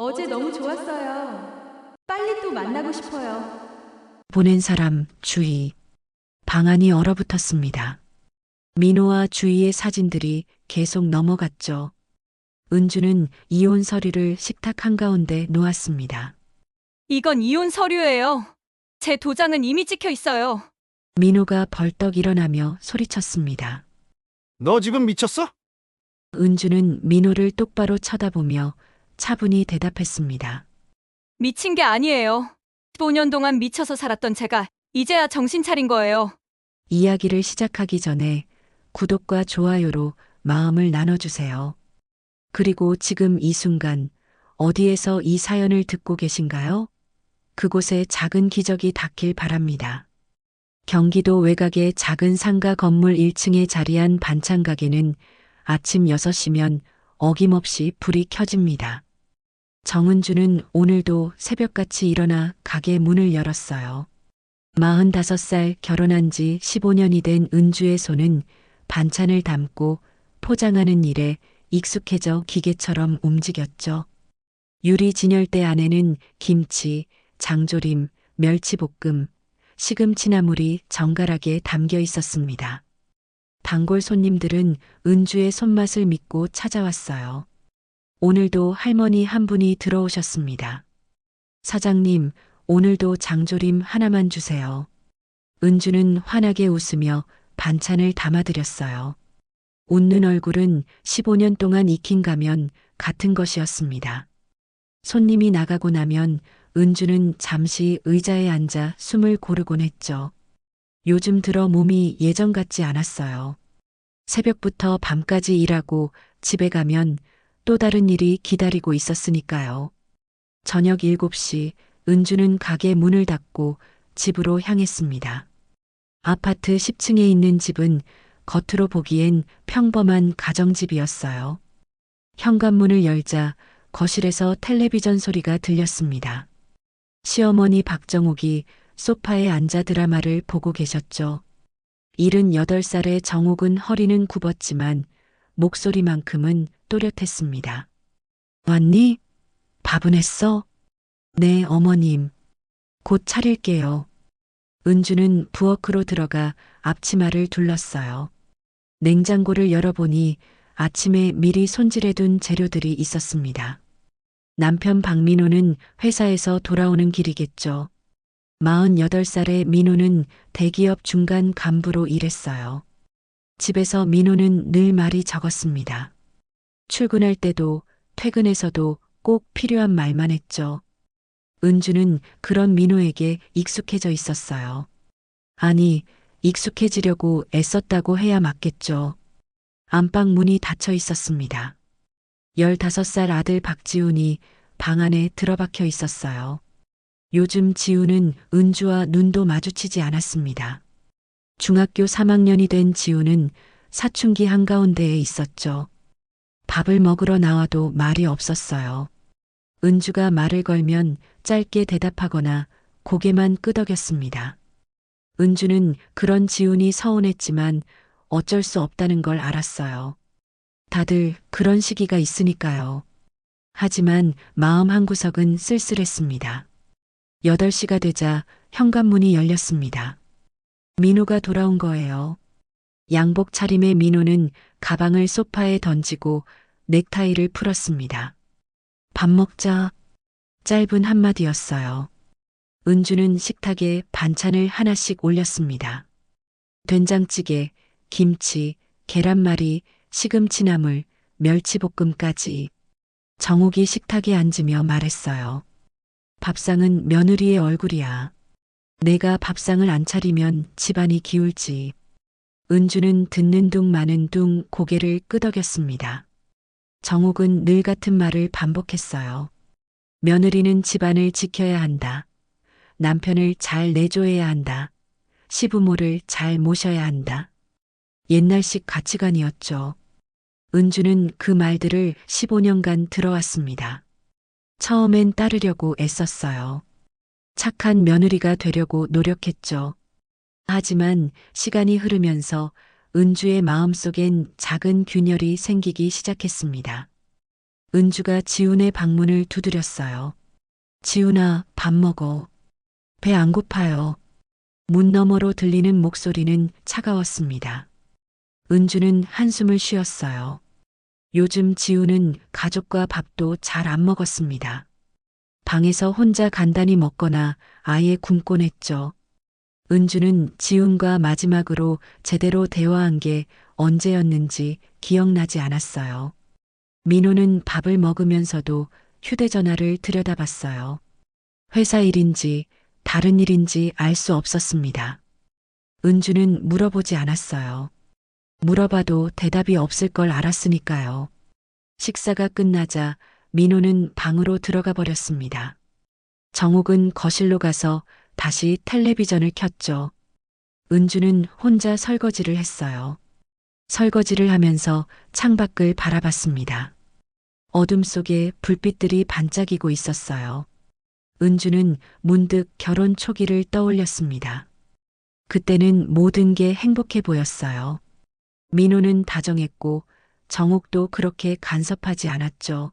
어제 너무 좋았어요. 빨리 또 만나고 싶어요. 보낸 사람 주희. 방안이 얼어붙었습니다. 민호와 주희의 사진들이 계속 넘어갔죠. 은주는 이혼 서류를 식탁 한가운데 놓았습니다. 이건 이혼 서류예요. 제 도장은 이미 찍혀 있어요. 민호가 벌떡 일어나며 소리쳤습니다. 너 지금 미쳤어? 은주는 민호를 똑바로 쳐다보며 차분히 대답했습니다. 미친 게 아니에요. 15년 동안 미쳐서 살았던 제가 이제야 정신 차린 거예요. 이야기를 시작하기 전에 구독과 좋아요로 마음을 나눠주세요. 그리고 지금 이 순간 어디에서 이 사연을 듣고 계신가요? 그곳에 작은 기적이 닿길 바랍니다. 경기도 외곽의 작은 상가 건물 1층에 자리한 반찬 가게는 아침 6시면 어김없이 불이 켜집니다. 정은주는 오늘도 새벽같이 일어나 가게 문을 열었어요. 45살 결혼한 지 15년이 된 은주의 손은 반찬을 담고 포장하는 일에 익숙해져 기계처럼 움직였죠. 유리 진열대 안에는 김치, 장조림, 멸치볶음, 시금치나물이 정갈하게 담겨 있었습니다. 단골 손님들은 은주의 손맛을 믿고 찾아왔어요. 오늘도 할머니 한 분이 들어오셨습니다. 사장님, 오늘도 장조림 하나만 주세요. 은주는 환하게 웃으며 반찬을 담아드렸어요. 웃는 얼굴은 15년 동안 익힌 가면 같은 것이었습니다. 손님이 나가고 나면 은주는 잠시 의자에 앉아 숨을 고르곤 했죠. 요즘 들어 몸이 예전 같지 않았어요. 새벽부터 밤까지 일하고 집에 가면 또 다른 일이 기다리고 있었으니까요. 저녁 7시 은주는 가게 문을 닫고 집으로 향했습니다. 아파트 10층에 있는 집은 겉으로 보기엔 평범한 가정집이었어요. 현관문을 열자 거실에서 텔레비전 소리가 들렸습니다. 시어머니 박정옥이 소파에 앉아 드라마를 보고 계셨죠. 78살의 정옥은 허리는 굽었지만 목소리만큼은 또렷했습니다. 왔니? 밥은 했어? 네, 어머님. 곧 차릴게요. 은주는 부엌으로 들어가 앞치마를 둘렀어요. 냉장고를 열어보니 아침에 미리 손질해둔 재료들이 있었습니다. 남편 박민호는 회사에서 돌아오는 길이겠죠. 48살의 민호는 대기업 중간 간부로 일했어요. 집에서 민호는 늘 말이 적었습니다. 출근할 때도 퇴근해서도 꼭 필요한 말만 했죠. 은주는 그런 민호에게 익숙해져 있었어요. 아니, 익숙해지려고 애썼다고 해야 맞겠죠. 안방 문이 닫혀 있었습니다. 15살 아들 박지훈이 방 안에 들어박혀 있었어요. 요즘 지훈은 은주와 눈도 마주치지 않았습니다. 중학교 3학년이 된 지훈은 사춘기 한가운데에 있었죠. 밥을 먹으러 나와도 말이 없었어요. 은주가 말을 걸면 짧게 대답하거나 고개만 끄덕였습니다. 은주는 그런 지훈이 서운했지만 어쩔 수 없다는 걸 알았어요. 다들 그런 시기가 있으니까요. 하지만 마음 한구석은 쓸쓸했습니다. 8시가 되자 현관문이 열렸습니다. 민호가 돌아온 거예요. 양복 차림의 민호는 가방을 소파에 던지고 넥타이를 풀었습니다. 밥 먹자. 짧은 한마디였어요. 은주는 식탁에 반찬을 하나씩 올렸습니다. 된장찌개, 김치, 계란말이, 시금치나물, 멸치볶음까지. 정옥이 식탁에 앉으며 말했어요. 밥상은 며느리의 얼굴이야. 내가 밥상을 안 차리면 집안이 기울지. 은주는 듣는 둥 마는 둥 고개를 끄덕였습니다. 정옥은 늘 같은 말을 반복했어요. 며느리는 집안을 지켜야 한다. 남편을 잘 내줘야 한다. 시부모를 잘 모셔야 한다. 옛날식 가치관이었죠. 은주는 그 말들을 15년간 들어왔습니다. 처음엔 따르려고 애썼어요. 착한 며느리가 되려고 노력했죠. 하지만 시간이 흐르면서 은주의 마음속엔 작은 균열이 생기기 시작했습니다. 은주가 지훈의 방문을 두드렸어요. 지훈아, 밥 먹어. 배 안 고파요. 문 너머로 들리는 목소리는 차가웠습니다. 은주는 한숨을 쉬었어요. 요즘 지훈은 가족과 밥도 잘 안 먹었습니다. 방에서 혼자 간단히 먹거나 아예 굶곤 했죠. 은주는 지훈과 마지막으로 제대로 대화한 게 언제였는지 기억나지 않았어요. 민호는 밥을 먹으면서도 휴대전화를 들여다봤어요. 회사 일인지 다른 일인지 알 수 없었습니다. 은주는 물어보지 않았어요. 물어봐도 대답이 없을 걸 알았으니까요. 식사가 끝나자 민호는 방으로 들어가 버렸습니다. 정옥은 거실로 가서 다시 텔레비전을 켰죠. 은주는 혼자 설거지를 했어요. 설거지를 하면서 창밖을 바라봤습니다. 어둠 속에 불빛들이 반짝이고 있었어요. 은주는 문득 결혼 초기를 떠올렸습니다. 그때는 모든 게 행복해 보였어요. 민호는 다정했고 정옥도 그렇게 간섭하지 않았죠.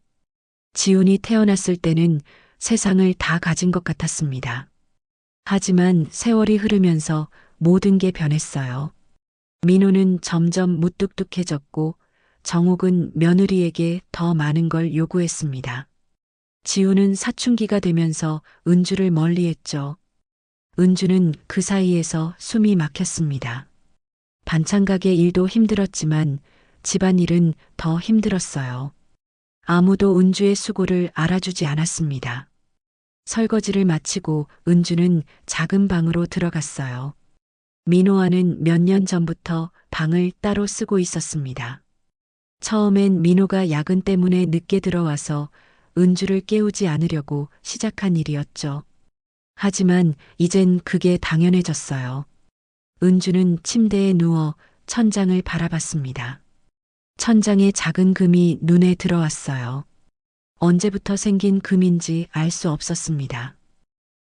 지훈이 태어났을 때는 세상을 다 가진 것 같았습니다. 하지만 세월이 흐르면서 모든 게 변했어요. 민호는 점점 무뚝뚝해졌고 정옥은 며느리에게 더 많은 걸 요구했습니다. 지훈은 사춘기가 되면서 은주를 멀리했죠. 은주는 그 사이에서 숨이 막혔습니다. 반찬 가게 일도 힘들었지만 집안일은 더 힘들었어요. 아무도 은주의 수고를 알아주지 않았습니다. 설거지를 마치고 은주는 작은 방으로 들어갔어요. 민호와는 몇 년 전부터 방을 따로 쓰고 있었습니다. 처음엔 민호가 야근 때문에 늦게 들어와서 은주를 깨우지 않으려고 시작한 일이었죠. 하지만 이젠 그게 당연해졌어요. 은주는 침대에 누워 천장을 바라봤습니다. 천장에 작은 금이 눈에 들어왔어요. 언제부터 생긴 금인지 알 수 없었습니다.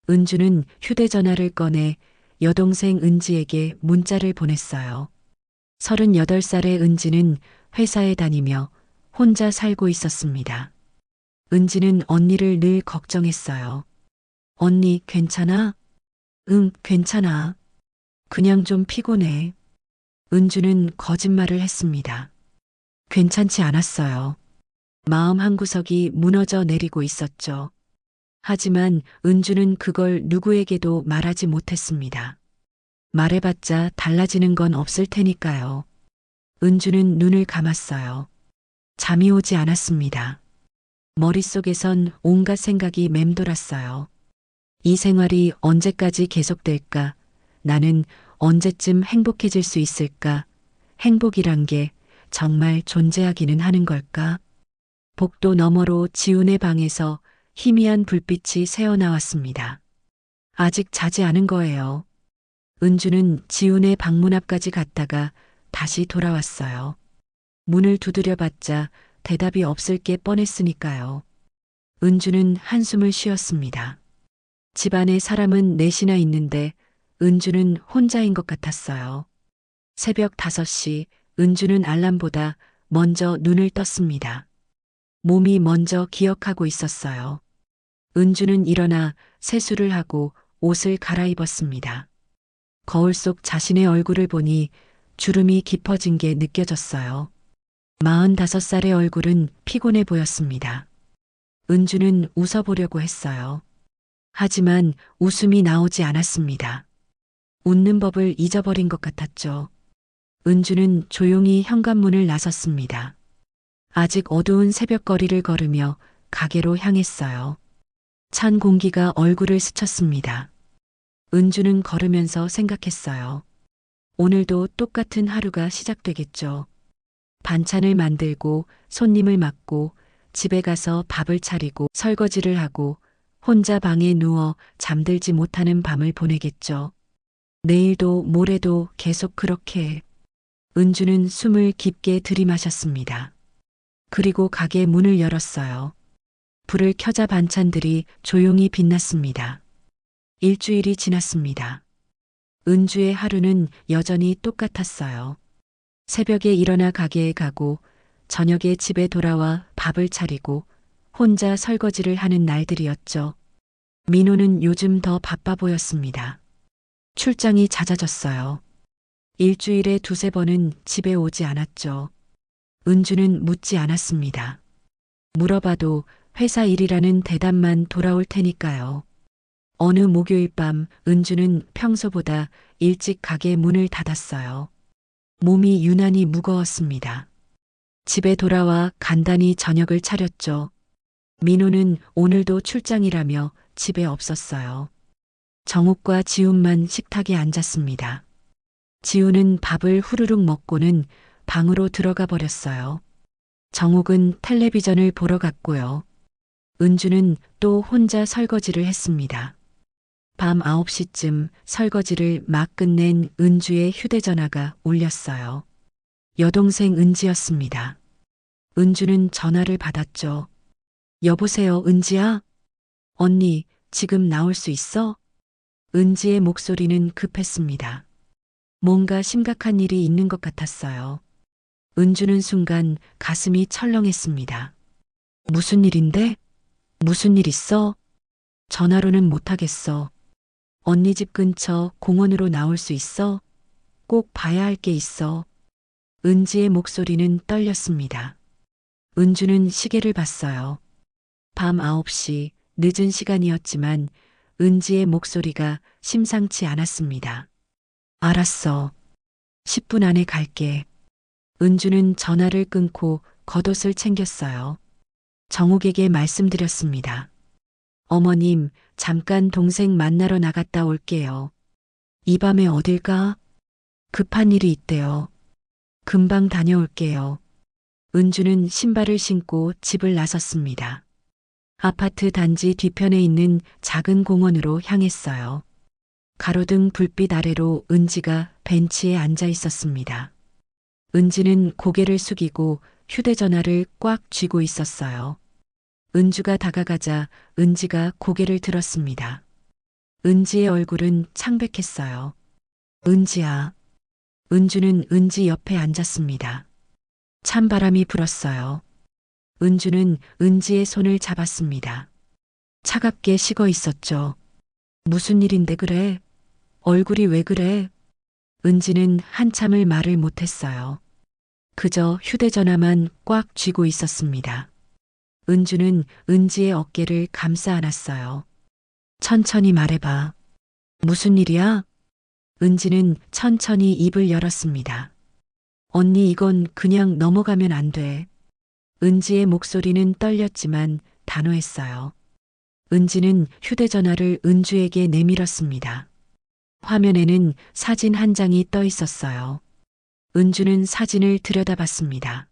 은주는 휴대전화를 꺼내 여동생 은지에게 문자를 보냈어요. 38살의 은지는 회사에 다니며 혼자 살고 있었습니다. 은지는 언니를 늘 걱정했어요. 언니 괜찮아? 응, 괜찮아. 그냥 좀 피곤해. 은주는 거짓말을 했습니다. 괜찮지 않았어요. 마음 한구석이 무너져 내리고 있었죠. 하지만 은주는 그걸 누구에게도 말하지 못했습니다. 말해봤자 달라지는 건 없을 테니까요. 은주는 눈을 감았어요. 잠이 오지 않았습니다. 머릿속에선 온갖 생각이 맴돌았어요. 이 생활이 언제까지 계속될까? 나는 언제쯤 행복해질 수 있을까? 행복이란 게 정말 존재하기는 하는 걸까? 복도 너머로 지훈의 방에서 희미한 불빛이 새어나왔습니다. 아직 자지 않은 거예요. 은주는 지훈의 방문 앞까지 갔다가 다시 돌아왔어요. 문을 두드려봤자 대답이 없을 게 뻔했으니까요. 은주는 한숨을 쉬었습니다. 집안에 사람은 넷이나 있는데 은주는 혼자인 것 같았어요. 새벽 5시 은주는 알람보다 먼저 눈을 떴습니다. 몸이 먼저 기억하고 있었어요. 은주는 일어나 세수를 하고 옷을 갈아입었습니다. 거울 속 자신의 얼굴을 보니 주름이 깊어진 게 느껴졌어요. 45살의 얼굴은 피곤해 보였습니다. 은주는 웃어보려고 했어요. 하지만 웃음이 나오지 않았습니다. 웃는 법을 잊어버린 것 같았죠. 은주는 조용히 현관문을 나섰습니다. 아직 어두운 새벽거리를 걸으며 가게로 향했어요. 찬 공기가 얼굴을 스쳤습니다. 은주는 걸으면서 생각했어요. 오늘도 똑같은 하루가 시작되겠죠. 반찬을 만들고 손님을 맞고 집에 가서 밥을 차리고 설거지를 하고 혼자 방에 누워 잠들지 못하는 밤을 보내겠죠. 내일도 모레도 계속 그렇게. 은주는 숨을 깊게 들이마셨습니다. 그리고 가게 문을 열었어요. 불을 켜자 반찬들이 조용히 빛났습니다. 일주일이 지났습니다. 은주의 하루는 여전히 똑같았어요. 새벽에 일어나 가게에 가고 저녁에 집에 돌아와 밥을 차리고 혼자 설거지를 하는 날들이었죠. 민호는 요즘 더 바빠 보였습니다. 출장이 잦아졌어요. 일주일에 두세 번은 집에 오지 않았죠. 은주는 묻지 않았습니다. 물어봐도 회사 일이라는 대답만 돌아올 테니까요. 어느 목요일 밤 은주는 평소보다 일찍 가게 문을 닫았어요. 몸이 유난히 무거웠습니다. 집에 돌아와 간단히 저녁을 차렸죠. 민호는 오늘도 출장이라며 집에 없었어요. 정욱과 지훈만 식탁에 앉았습니다. 지훈은 밥을 후루룩 먹고는 방으로 들어가 버렸어요. 정욱은 텔레비전을 보러 갔고요. 은주는 또 혼자 설거지를 했습니다. 밤 9시쯤 설거지를 막 끝낸 은주의 휴대전화가 울렸어요. 여동생 은지였습니다. 은주는 전화를 받았죠. 여보세요, 은지야? 언니, 지금 나올 수 있어? 은지의 목소리는 급했습니다. 뭔가 심각한 일이 있는 것 같았어요. 은주는 순간 가슴이 철렁했습니다. 무슨 일인데? 무슨 일 있어? 전화로는 못하겠어. 언니 집 근처 공원으로 나올 수 있어? 꼭 봐야 할 게 있어. 은지의 목소리는 떨렸습니다. 은주는 시계를 봤어요. 밤 9시, 늦은 시간이었지만 은지의 목소리가 심상치 않았습니다. 알았어. 10분 안에 갈게. 은주는 전화를 끊고 겉옷을 챙겼어요. 정욱에게 말씀드렸습니다. 어머님, 잠깐 동생 만나러 나갔다 올게요. 이 밤에 어딜 가? 급한 일이 있대요. 금방 다녀올게요. 은주는 신발을 신고 집을 나섰습니다. 아파트 단지 뒤편에 있는 작은 공원으로 향했어요. 가로등 불빛 아래로 은지가 벤치에 앉아 있었습니다. 은지는 고개를 숙이고 휴대전화를 꽉 쥐고 있었어요. 은주가 다가가자 은지가 고개를 들었습니다. 은지의 얼굴은 창백했어요. 은지야. 은주는 은지 옆에 앉았습니다. 찬바람이 불었어요. 은주는 은지의 손을 잡았습니다. 차갑게 식어 있었죠. 무슨 일인데 그래? 얼굴이 왜 그래? 은지는 한참을 말을 못했어요. 그저 휴대전화만 꽉 쥐고 있었습니다. 은주는 은지의 어깨를 감싸 안았어요. 천천히 말해봐. 무슨 일이야? 은지는 천천히 입을 열었습니다. 언니, 이건 그냥 넘어가면 안 돼. 은지의 목소리는 떨렸지만 단호했어요. 은지는 휴대전화를 은주에게 내밀었습니다. 화면에는 사진 한 장이 떠 있었어요. 은주는 사진을 들여다봤습니다.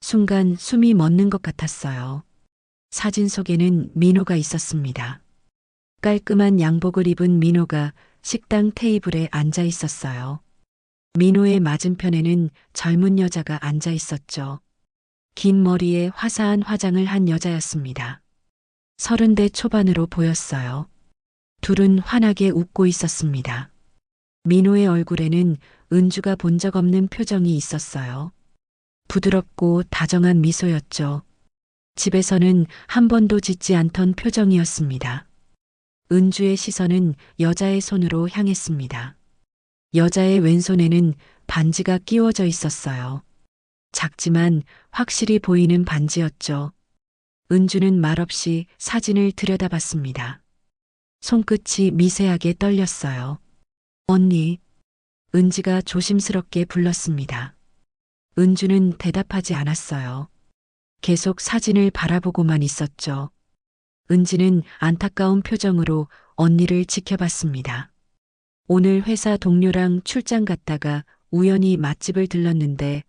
순간 숨이 멎는 것 같았어요. 사진 속에는 민호가 있었습니다. 깔끔한 양복을 입은 민호가 식당 테이블에 앉아 있었어요. 민호의 맞은편에는 젊은 여자가 앉아 있었죠. 긴 머리에 화사한 화장을 한 여자였습니다. 30대 초반으로 보였어요. 둘은 환하게 웃고 있었습니다. 민호의 얼굴에는 은주가 본 적 없는 표정이 있었어요. 부드럽고 다정한 미소였죠. 집에서는 한 번도 짓지 않던 표정이었습니다. 은주의 시선은 여자의 손으로 향했습니다. 여자의 왼손에는 반지가 끼워져 있었어요. 작지만 확실히 보이는 반지였죠. 은주는 말없이 사진을 들여다봤습니다. 손끝이 미세하게 떨렸어요. 언니, 은지가 조심스럽게 불렀습니다. 은주는 대답하지 않았어요. 계속 사진을 바라보고만 있었죠. 은지는 안타까운 표정으로 언니를 지켜봤습니다. 오늘 회사 동료랑 출장 갔다가 우연히 맛집을 들렀는데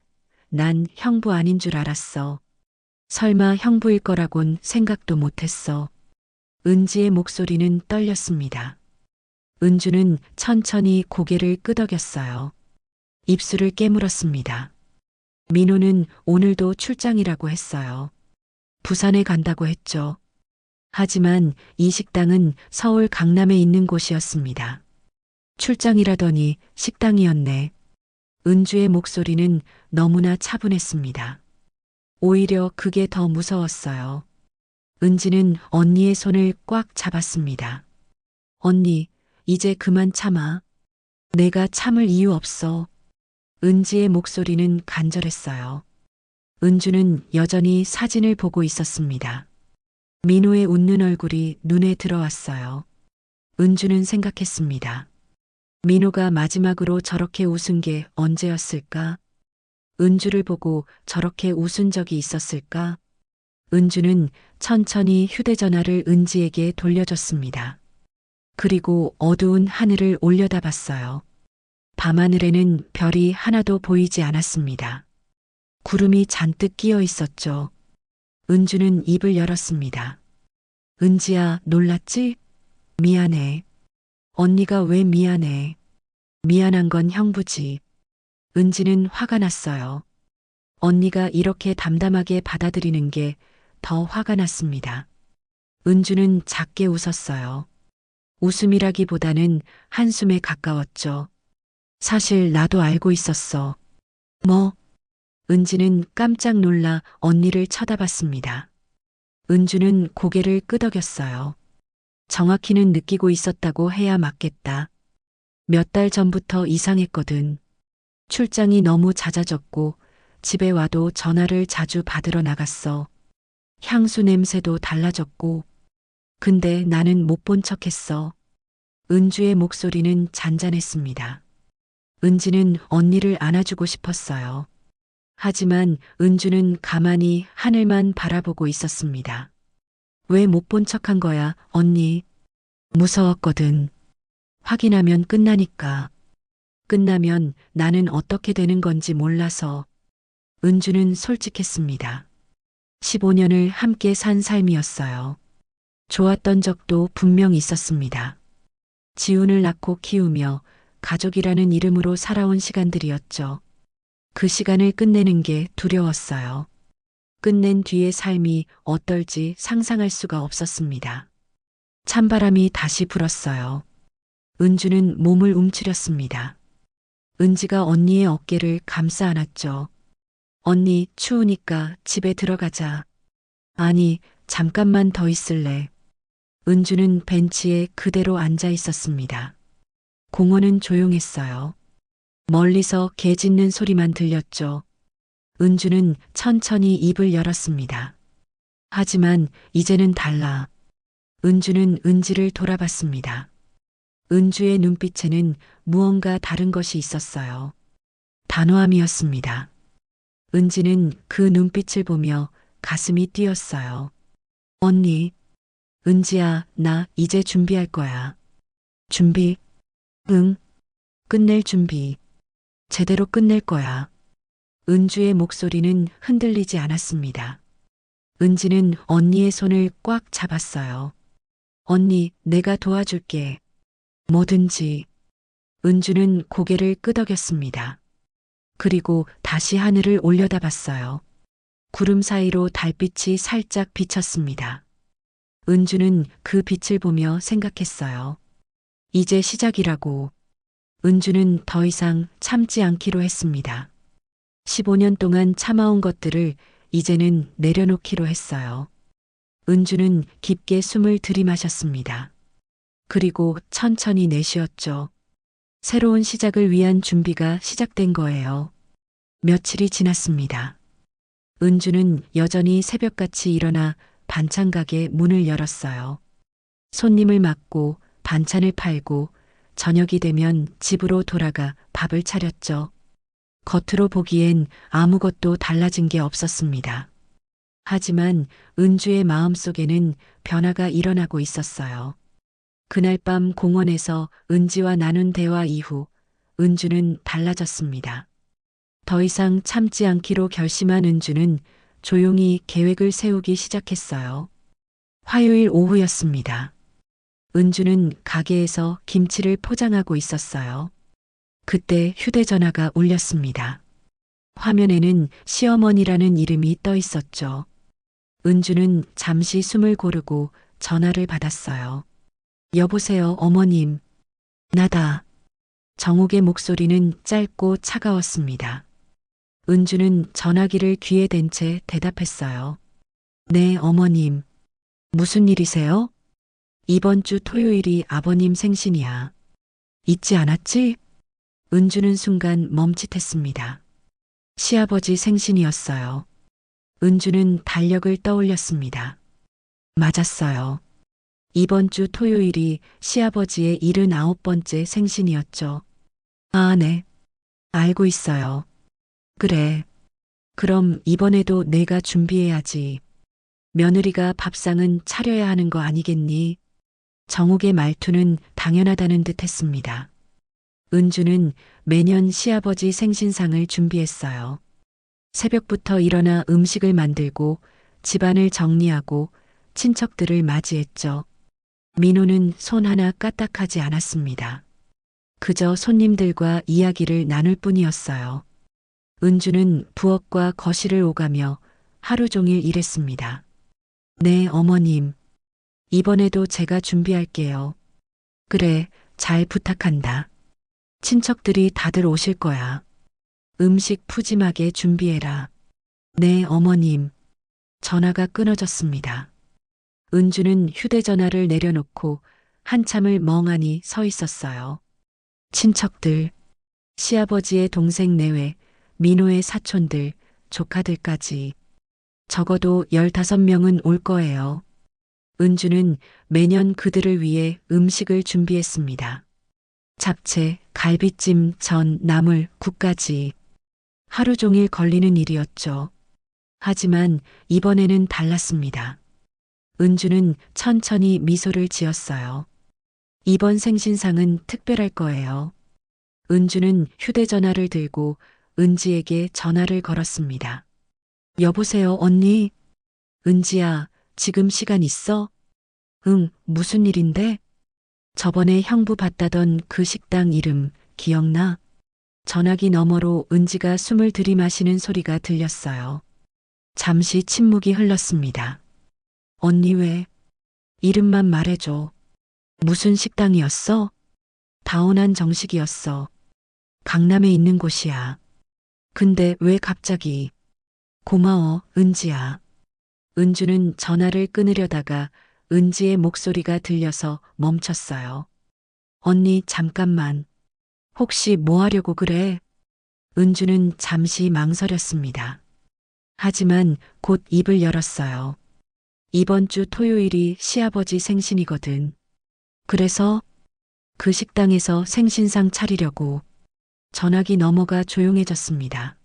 난 형부 아닌 줄 알았어. 설마 형부일 거라곤 생각도 못했어. 은지의 목소리는 떨렸습니다. 은주는 천천히 고개를 끄덕였어요. 입술을 깨물었습니다. 민호는 오늘도 출장이라고 했어요. 부산에 간다고 했죠. 하지만 이 식당은 서울 강남에 있는 곳이었습니다. 출장이라더니 식당이었네. 은주의 목소리는 너무나 차분했습니다. 오히려 그게 더 무서웠어요. 은지는 언니의 손을 꽉 잡았습니다. 언니, 이제 그만 참아. 내가 참을 이유 없어. 은지의 목소리는 간절했어요. 은주는 여전히 사진을 보고 있었습니다. 민호의 웃는 얼굴이 눈에 들어왔어요. 은주는 생각했습니다. 민호가 마지막으로 저렇게 웃은 게 언제였을까? 은주를 보고 저렇게 웃은 적이 있었을까? 은주는 천천히 휴대전화를 은지에게 돌려줬습니다. 그리고 어두운 하늘을 올려다봤어요. 밤하늘에는 별이 하나도 보이지 않았습니다. 구름이 잔뜩 끼어 있었죠. 은주는 입을 열었습니다. 은지야, 놀랐지? 미안해. 언니가 왜 미안해? 미안한 건 형부지. 은지는 화가 났어요. 언니가 이렇게 담담하게 받아들이는 게 더 화가 났습니다. 은주는 작게 웃었어요. 웃음이라기보다는 한숨에 가까웠죠. 사실 나도 알고 있었어. 뭐? 은지는 깜짝 놀라 언니를 쳐다봤습니다. 은주는 고개를 끄덕였어요. 정확히는 느끼고 있었다고 해야 맞겠다. 몇 달 전부터 이상했거든. 출장이 너무 잦아졌고 집에 와도 전화를 자주 받으러 나갔어. 향수 냄새도 달라졌고. 근데 나는 못 본 척했어. 은주의 목소리는 잔잔했습니다. 은지는 언니를 안아주고 싶었어요. 하지만 은주는 가만히 하늘만 바라보고 있었습니다. 왜 못 본 척한 거야, 언니? 무서웠거든. 확인하면 끝나니까. 끝나면 나는 어떻게 되는 건지 몰라서. 은주는 솔직했습니다. 15년을 함께 산 삶이었어요. 좋았던 적도 분명 있었습니다. 지훈을 낳고 키우며 가족이라는 이름으로 살아온 시간들이었죠. 그 시간을 끝내는 게 두려웠어요. 끝낸 뒤의 삶이 어떨지 상상할 수가 없었습니다. 찬바람이 다시 불었어요. 은주는 몸을 움츠렸습니다. 은지가 언니의 어깨를 감싸 안았죠. 언니, 추우니까 집에 들어가자. 아니, 잠깐만 더 있을래. 은주는 벤치에 그대로 앉아 있었습니다. 공원은 조용했어요. 멀리서 개 짖는 소리만 들렸죠. 은주는 천천히 입을 열었습니다. 하지만 이제는 달라. 은주는 은지를 돌아봤습니다. 은주의 눈빛에는 무언가 다른 것이 있었어요. 단호함이었습니다. 은지는 그 눈빛을 보며 가슴이 뛰었어요. 언니, 은지야, 나 이제 준비할 거야. 준비? 응. 끝낼 준비. 제대로 끝낼 거야. 은주의 목소리는 흔들리지 않았습니다. 은지는 언니의 손을 꽉 잡았어요. 언니, 내가 도와줄게. 뭐든지. 은주는 고개를 끄덕였습니다. 그리고 다시 하늘을 올려다봤어요. 구름 사이로 달빛이 살짝 비쳤습니다. 은주는 그 빛을 보며 생각했어요. 이제 시작이라고. 은주는 더 이상 참지 않기로 했습니다. 15년 동안 참아온 것들을 이제는 내려놓기로 했어요. 은주는 깊게 숨을 들이마셨습니다. 그리고 천천히 내쉬었죠. 새로운 시작을 위한 준비가 시작된 거예요. 며칠이 지났습니다. 은주는 여전히 새벽같이 일어나 반찬 가게 문을 열었어요. 손님을 맞고 반찬을 팔고 저녁이 되면 집으로 돌아가 밥을 차렸죠. 겉으로 보기엔 아무것도 달라진 게 없었습니다. 하지만 은주의 마음속에는 변화가 일어나고 있었어요. 그날 밤 공원에서 은지와 나눈 대화 이후 은주는 달라졌습니다. 더 이상 참지 않기로 결심한 은주는 조용히 계획을 세우기 시작했어요. 화요일 오후였습니다. 은주는 가게에서 김치를 포장하고 있었어요. 그때 휴대전화가 울렸습니다. 화면에는 시어머니라는 이름이 떠 있었죠. 은주는 잠시 숨을 고르고 전화를 받았어요. 여보세요, 어머님. 나다. 정옥의 목소리는 짧고 차가웠습니다. 은주는 전화기를 귀에 댄 채 대답했어요. 네, 어머님. 무슨 일이세요? 이번 주 토요일이 아버님 생신이야. 잊지 않았지? 은주는 순간 멈칫했습니다. 시아버지 생신이었어요. 은주는 달력을 떠올렸습니다. 맞았어요. 이번 주 토요일이 시아버지의 79번째 생신이었죠. 아, 네. 알고 있어요. 그래. 그럼 이번에도 내가 준비해야지. 며느리가 밥상은 차려야 하는 거 아니겠니? 정욱의 말투는 당연하다는 듯 했습니다. 은주는 매년 시아버지 생신상을 준비했어요. 새벽부터 일어나 음식을 만들고 집안을 정리하고 친척들을 맞이했죠. 민호는 손 하나 까딱하지 않았습니다. 그저 손님들과 이야기를 나눌 뿐이었어요. 은주는 부엌과 거실을 오가며 하루 종일 일했습니다. 네, 어머님. 이번에도 제가 준비할게요. 그래, 잘 부탁한다. 친척들이 다들 오실 거야. 음식 푸짐하게 준비해라. 네, 어머님. 전화가 끊어졌습니다. 은주는 휴대전화를 내려놓고 한참을 멍하니 서 있었어요. 친척들, 시아버지의 동생 내외, 민호의 사촌들, 조카들까지. 적어도 15명은 올 거예요. 은주는 매년 그들을 위해 음식을 준비했습니다. 잡채, 갈비찜, 전, 나물, 국까지. 하루 종일 걸리는 일이었죠. 하지만 이번에는 달랐습니다. 은주는 천천히 미소를 지었어요. 이번 생신상은 특별할 거예요. 은주는 휴대전화를 들고 은지에게 전화를 걸었습니다. 여보세요, 언니? 은지야, 지금 시간 있어? 응, 무슨 일인데? 저번에 형부 봤다던 그 식당 이름 기억나? 전화기 너머로 은지가 숨을 들이마시는 소리가 들렸어요. 잠시 침묵이 흘렀습니다. 언니 왜? 이름만 말해줘. 무슨 식당이었어? 다운한 정식이었어. 강남에 있는 곳이야. 근데 왜 갑자기? 고마워, 은지야. 은주는 전화를 끊으려다가 은지의 목소리가 들려서 멈췄어요. 언니, 잠깐만. 혹시 뭐 하려고 그래? 은주는 잠시 망설였습니다. 하지만 곧 입을 열었어요. 이번 주 토요일이 시아버지 생신이거든. 그래서 그 식당에서 생신상 차리려고. 전화기 너머가 조용해졌습니다.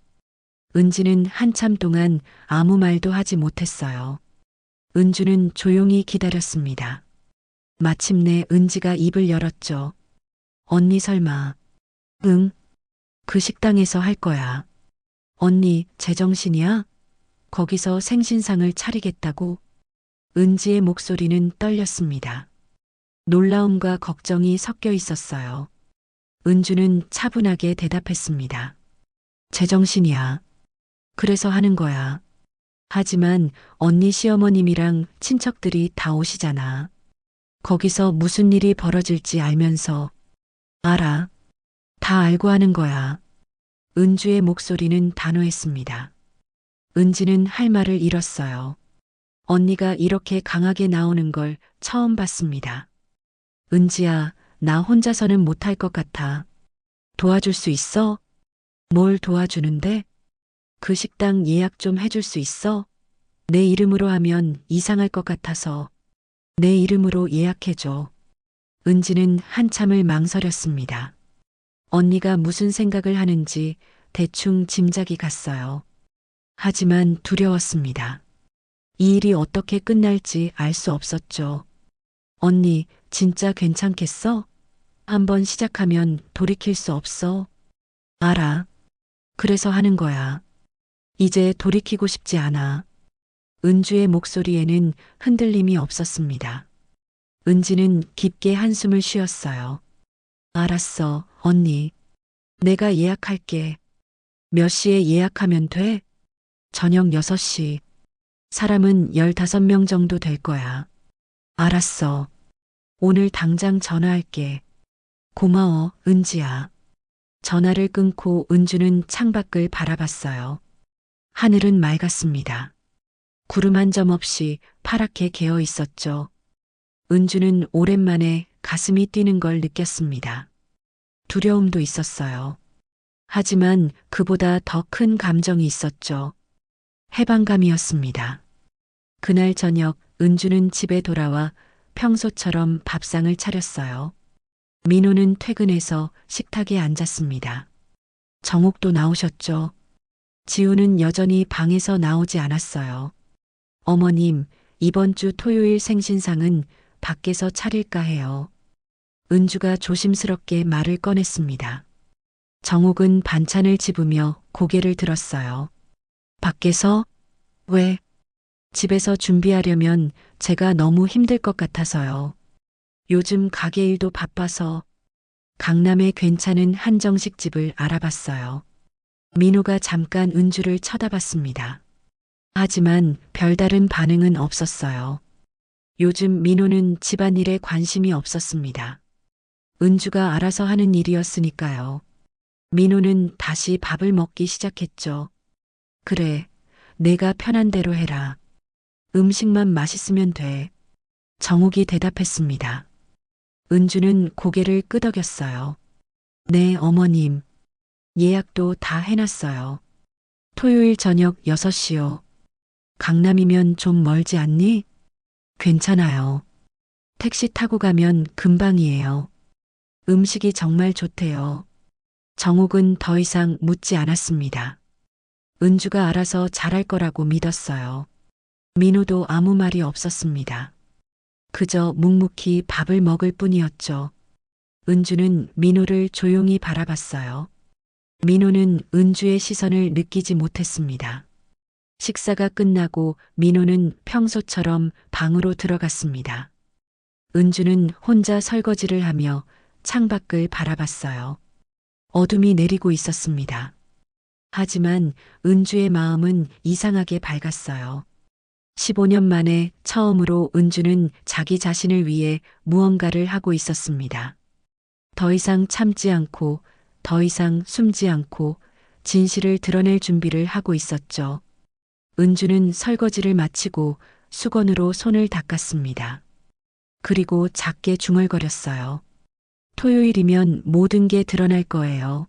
은지는 한참 동안 아무 말도 하지 못했어요. 은주는 조용히 기다렸습니다. 마침내 은지가 입을 열었죠. 언니 설마. 응. 그 식당에서 할 거야. 언니, 제정신이야? 거기서 생신상을 차리겠다고? 은지의 목소리는 떨렸습니다. 놀라움과 걱정이 섞여 있었어요. 은주는 차분하게 대답했습니다. 제정신이야. 그래서 하는 거야. 하지만 언니 시어머님이랑 친척들이 다 오시잖아. 거기서 무슨 일이 벌어질지 알면서. 알아. 다 알고 하는 거야. 은주의 목소리는 단호했습니다. 은지는 할 말을 잃었어요. 언니가 이렇게 강하게 나오는 걸 처음 봤습니다. 은지야, 나 혼자서는 못할 것 같아. 도와줄 수 있어? 뭘 도와주는데? 그 식당 예약 좀 해줄 수 있어? 내 이름으로 하면 이상할 것 같아서. 내 이름으로 예약해줘. 은지는 한참을 망설였습니다. 언니가 무슨 생각을 하는지 대충 짐작이 갔어요. 하지만 두려웠습니다. 이 일이 어떻게 끝날지 알 수 없었죠. 언니, 진짜 괜찮겠어? 한번 시작하면 돌이킬 수 없어. 알아. 그래서 하는 거야. 이제 돌이키고 싶지 않아. 은주의 목소리에는 흔들림이 없었습니다. 은지는 깊게 한숨을 쉬었어요. 알았어, 언니. 내가 예약할게. 몇 시에 예약하면 돼? 저녁 6시. 사람은 15명 정도 될 거야. 알았어. 오늘 당장 전화할게. 고마워, 은지야. 전화를 끊고 은주는 창밖을 바라봤어요. 하늘은 맑았습니다. 구름 한 점 없이 파랗게 개어 있었죠. 은주는 오랜만에 가슴이 뛰는 걸 느꼈습니다. 두려움도 있었어요. 하지만 그보다 더 큰 감정이 있었죠. 해방감이었습니다. 그날 저녁 은주는 집에 돌아와 평소처럼 밥상을 차렸어요. 민호는 퇴근해서 식탁에 앉았습니다. 정옥도 나오셨죠. 지우는 여전히 방에서 나오지 않았어요. 어머님, 이번 주 토요일 생신상은 밖에서 차릴까 해요. 은주가 조심스럽게 말을 꺼냈습니다. 정옥은 반찬을 집으며 고개를 들었어요. 밖에서? 왜? 집에서 준비하려면 제가 너무 힘들 것 같아서요. 요즘 가게 일도 바빠서 강남에 괜찮은 한정식 집을 알아봤어요. 민호가 잠깐 은주를 쳐다봤습니다. 하지만 별다른 반응은 없었어요. 요즘 민호는 집안일에 관심이 없었습니다. 은주가 알아서 하는 일이었으니까요. 민호는 다시 밥을 먹기 시작했죠. 그래, 내가 편한 대로 해라. 음식만 맛있으면 돼. 정욱이 대답했습니다. 은주는 고개를 끄덕였어요. 네, 어머님. 예약도 다 해놨어요. 토요일 저녁 6시요. 강남이면 좀 멀지 않니? 괜찮아요. 택시 타고 가면 금방이에요. 음식이 정말 좋대요. 정욱은 더 이상 묻지 않았습니다. 은주가 알아서 잘할 거라고 믿었어요. 민호도 아무 말이 없었습니다. 그저 묵묵히 밥을 먹을 뿐이었죠. 은주는 민호를 조용히 바라봤어요. 민호는 은주의 시선을 느끼지 못했습니다. 식사가 끝나고 민호는 평소처럼 방으로 들어갔습니다. 은주는 혼자 설거지를 하며 창밖을 바라봤어요. 어둠이 내리고 있었습니다. 하지만 은주의 마음은 이상하게 밝았어요. 15년 만에 처음으로 은주는 자기 자신을 위해 무언가를 하고 있었습니다. 더 이상 참지 않고, 더 이상 숨지 않고 진실을 드러낼 준비를 하고 있었죠. 은주는 설거지를 마치고 수건으로 손을 닦았습니다. 그리고 작게 중얼거렸어요. 토요일이면 모든 게 드러날 거예요.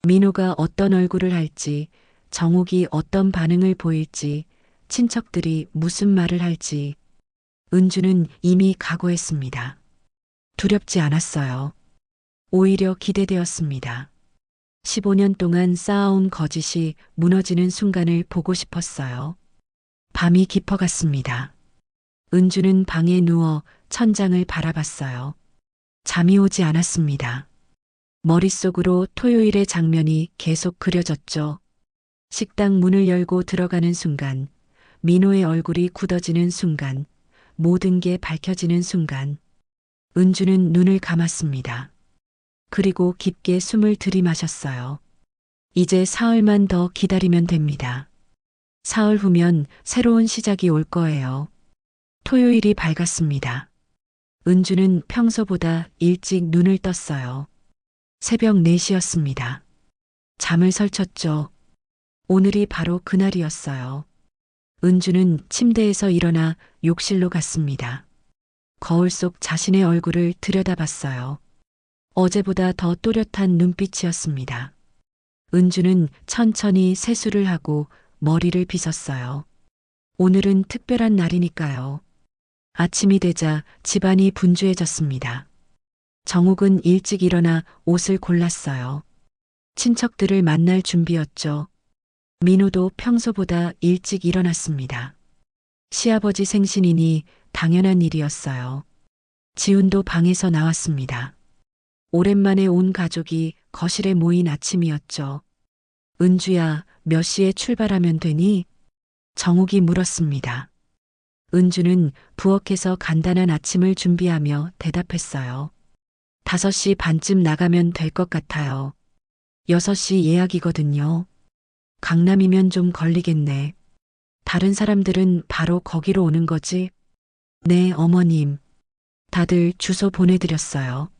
민호가 어떤 얼굴을 할지, 정욱이 어떤 반응을 보일지, 친척들이 무슨 말을 할지. 은주는 이미 각오했습니다. 두렵지 않았어요. 오히려 기대되었습니다. 15년 동안 쌓아온 거짓이 무너지는 순간을 보고 싶었어요. 밤이 깊어갔습니다. 은주는 방에 누워 천장을 바라봤어요. 잠이 오지 않았습니다. 머릿속으로 토요일의 장면이 계속 그려졌죠. 식당 문을 열고 들어가는 순간, 민호의 얼굴이 굳어지는 순간, 모든 게 밝혀지는 순간, 은주는 눈을 감았습니다. 그리고 깊게 숨을 들이마셨어요. 이제 사흘만 더 기다리면 됩니다. 사흘 후면 새로운 시작이 올 거예요. 토요일이 밝았습니다. 은주는 평소보다 일찍 눈을 떴어요. 새벽 4시였습니다. 잠을 설쳤죠. 오늘이 바로 그날이었어요. 은주는 침대에서 일어나 욕실로 갔습니다. 거울 속 자신의 얼굴을 들여다봤어요. 어제보다 더 또렷한 눈빛이었습니다. 은주는 천천히 세수를 하고 머리를 빗었어요. 오늘은 특별한 날이니까요. 아침이 되자 집안이 분주해졌습니다. 정욱은 일찍 일어나 옷을 골랐어요. 친척들을 만날 준비였죠. 민호도 평소보다 일찍 일어났습니다. 시아버지 생신이니 당연한 일이었어요. 지훈도 방에서 나왔습니다. 오랜만에 온 가족이 거실에 모인 아침이었죠. 은주야, 몇 시에 출발하면 되니? 정욱이 물었습니다. 은주는 부엌에서 간단한 아침을 준비하며 대답했어요. 5시 반쯤 나가면 될 것 같아요. 6시 예약이거든요. 강남이면 좀 걸리겠네. 다른 사람들은 바로 거기로 오는 거지? 네, 어머님. 다들 주소 보내드렸어요.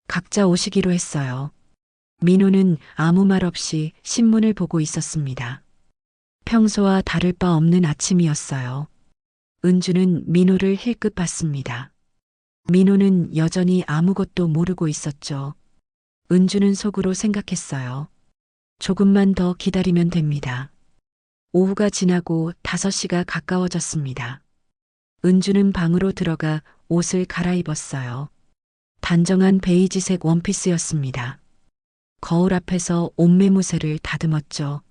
각자 오시기로 했어요. 민호는 아무 말 없이 신문을 보고 있었습니다. 평소와 다를 바 없는 아침이었어요. 은주는 민호를 힐끗 봤습니다. 민호는 여전히 아무것도 모르고 있었죠. 은주는 속으로 생각했어요. 조금만 더 기다리면 됩니다. 오후가 지나고 5시가 가까워졌습니다. 은주는 방으로 들어가 옷을 갈아입었어요. 단정한 베이지색 원피스였습니다. 거울 앞에서 옷매무새를 다듬었죠.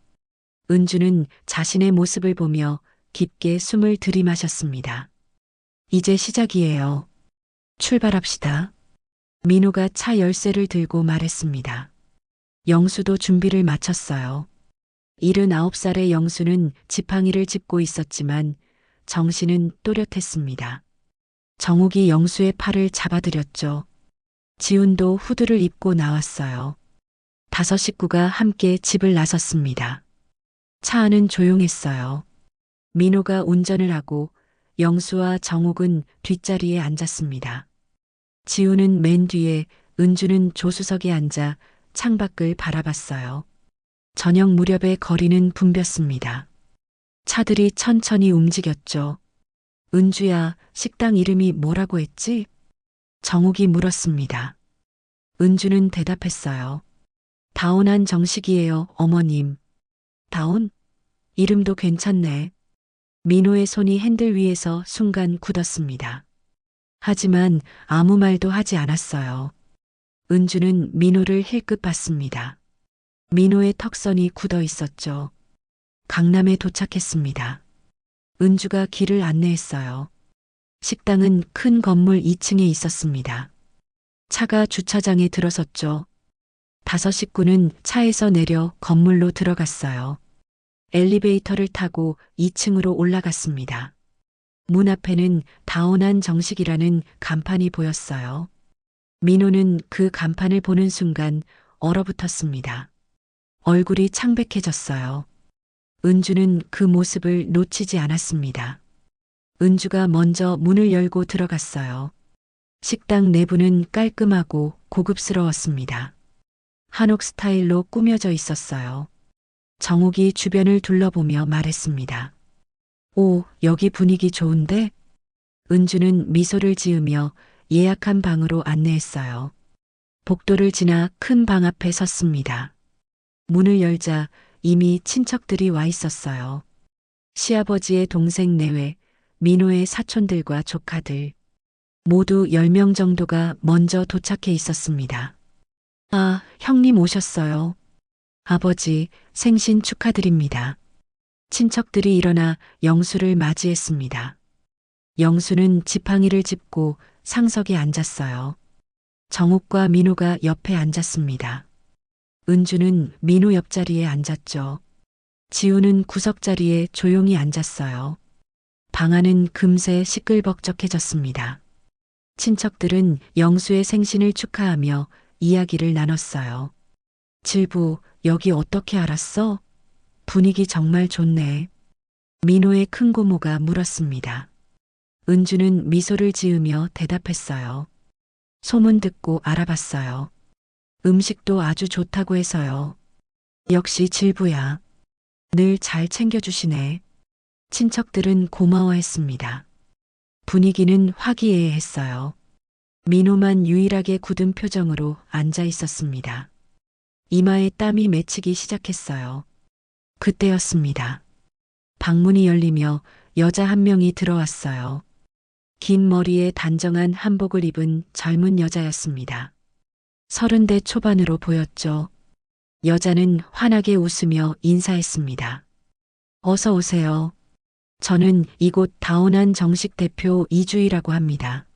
은주는 자신의 모습을 보며 깊게 숨을 들이마셨습니다. 이제 시작이에요. 출발합시다. 민호가 차 열쇠를 들고 말했습니다. 영수도 준비를 마쳤어요. 79살의 영수는 지팡이를 짚고 있었지만 정신은 또렷했습니다. 정욱이 영수의 팔을 잡아들였죠. 지훈도 후드를 입고 나왔어요. 5 식구가 함께 집을 나섰습니다. 차 안은 조용했어요. 민호가 운전을 하고 영수와 정욱은 뒷자리에 앉았습니다. 지훈은 맨 뒤에, 은주는 조수석에 앉아 창밖을 바라봤어요. 저녁 무렵에 거리는 붐볐습니다. 차들이 천천히 움직였죠. 은주야, 식당 이름이 뭐라고 했지? 정욱이 물었습니다. 은주는 대답했어요. 다온한 정식이에요, 어머님. 다온? 이름도 괜찮네. 민호의 손이 핸들 위에서 순간 굳었습니다. 하지만 아무 말도 하지 않았어요. 은주는 민호를 힐끗 봤습니다. 민호의 턱선이 굳어 있었죠. 강남에 도착했습니다. 은주가 길을 안내했어요. 식당은 큰 건물 2층에 있었습니다. 차가 주차장에 들어섰죠. 5 식구는 차에서 내려 건물로 들어갔어요. 엘리베이터를 타고 2층으로 올라갔습니다. 문 앞에는 다온한 정식이라는 간판이 보였어요. 민호는 그 간판을 보는 순간 얼어붙었습니다. 얼굴이 창백해졌어요. 은주는 그 모습을 놓치지 않았습니다. 은주가 먼저 문을 열고 들어갔어요. 식당 내부는 깔끔하고 고급스러웠습니다. 한옥 스타일로 꾸며져 있었어요. 정욱이 주변을 둘러보며 말했습니다. 오, 여기 분위기 좋은데? 은주는 미소를 지으며 예약한 방으로 안내했어요. 복도를 지나 큰 방 앞에 섰습니다. 문을 열자 이미 친척들이 와 있었어요. 시아버지의 동생 내외, 민호의 사촌들과 조카들. 모두 10명 정도가 먼저 도착해 있었습니다. 아, 형님 오셨어요. 아버지, 생신 축하드립니다. 친척들이 일어나 영수를 맞이했습니다. 영수는 지팡이를 짚고 상석에 앉았어요. 정욱과 민호가 옆에 앉았습니다. 은주는 민호 옆자리에 앉았죠. 지우는 구석자리에 조용히 앉았어요. 방 안은 금세 시끌벅적해졌습니다. 친척들은 영수의 생신을 축하하며 이야기를 나눴어요. 질부, 여기 어떻게 알았어? 분위기 정말 좋네. 민호의 큰 고모가 물었습니다. 은주는 미소를 지으며 대답했어요. 소문 듣고 알아봤어요. 음식도 아주 좋다고 해서요. 역시 질부야. 늘 잘 챙겨주시네. 친척들은 고마워했습니다. 분위기는 화기애애했어요. 민호만 유일하게 굳은 표정으로 앉아 있었습니다. 이마에 땀이 맺히기 시작했어요. 그때였습니다. 방문이 열리며 여자 한 명이 들어왔어요. 긴 머리에 단정한 한복을 입은 젊은 여자였습니다. 30대 초반으로 보였죠. 여자는 환하게 웃으며 인사했습니다. 어서 오세요. 저는 이곳 다온한 정식 대표 이주희라고 합니다.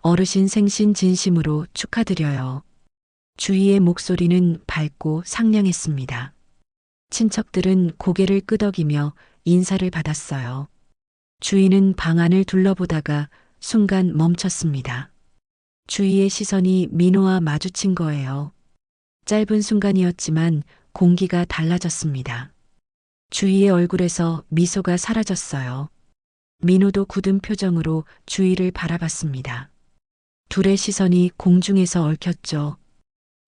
어르신 생신 진심으로 축하드려요. 주희의 목소리는 밝고 상냥했습니다. 친척들은 고개를 끄덕이며 인사를 받았어요. 주희는 방 안을 둘러보다가 순간 멈췄습니다. 주희의 시선이 민호와 마주친 거예요. 짧은 순간이었지만 공기가 달라졌습니다. 주희의 얼굴에서 미소가 사라졌어요. 민호도 굳은 표정으로 주희를 바라봤습니다. 둘의 시선이 공중에서 얽혔죠.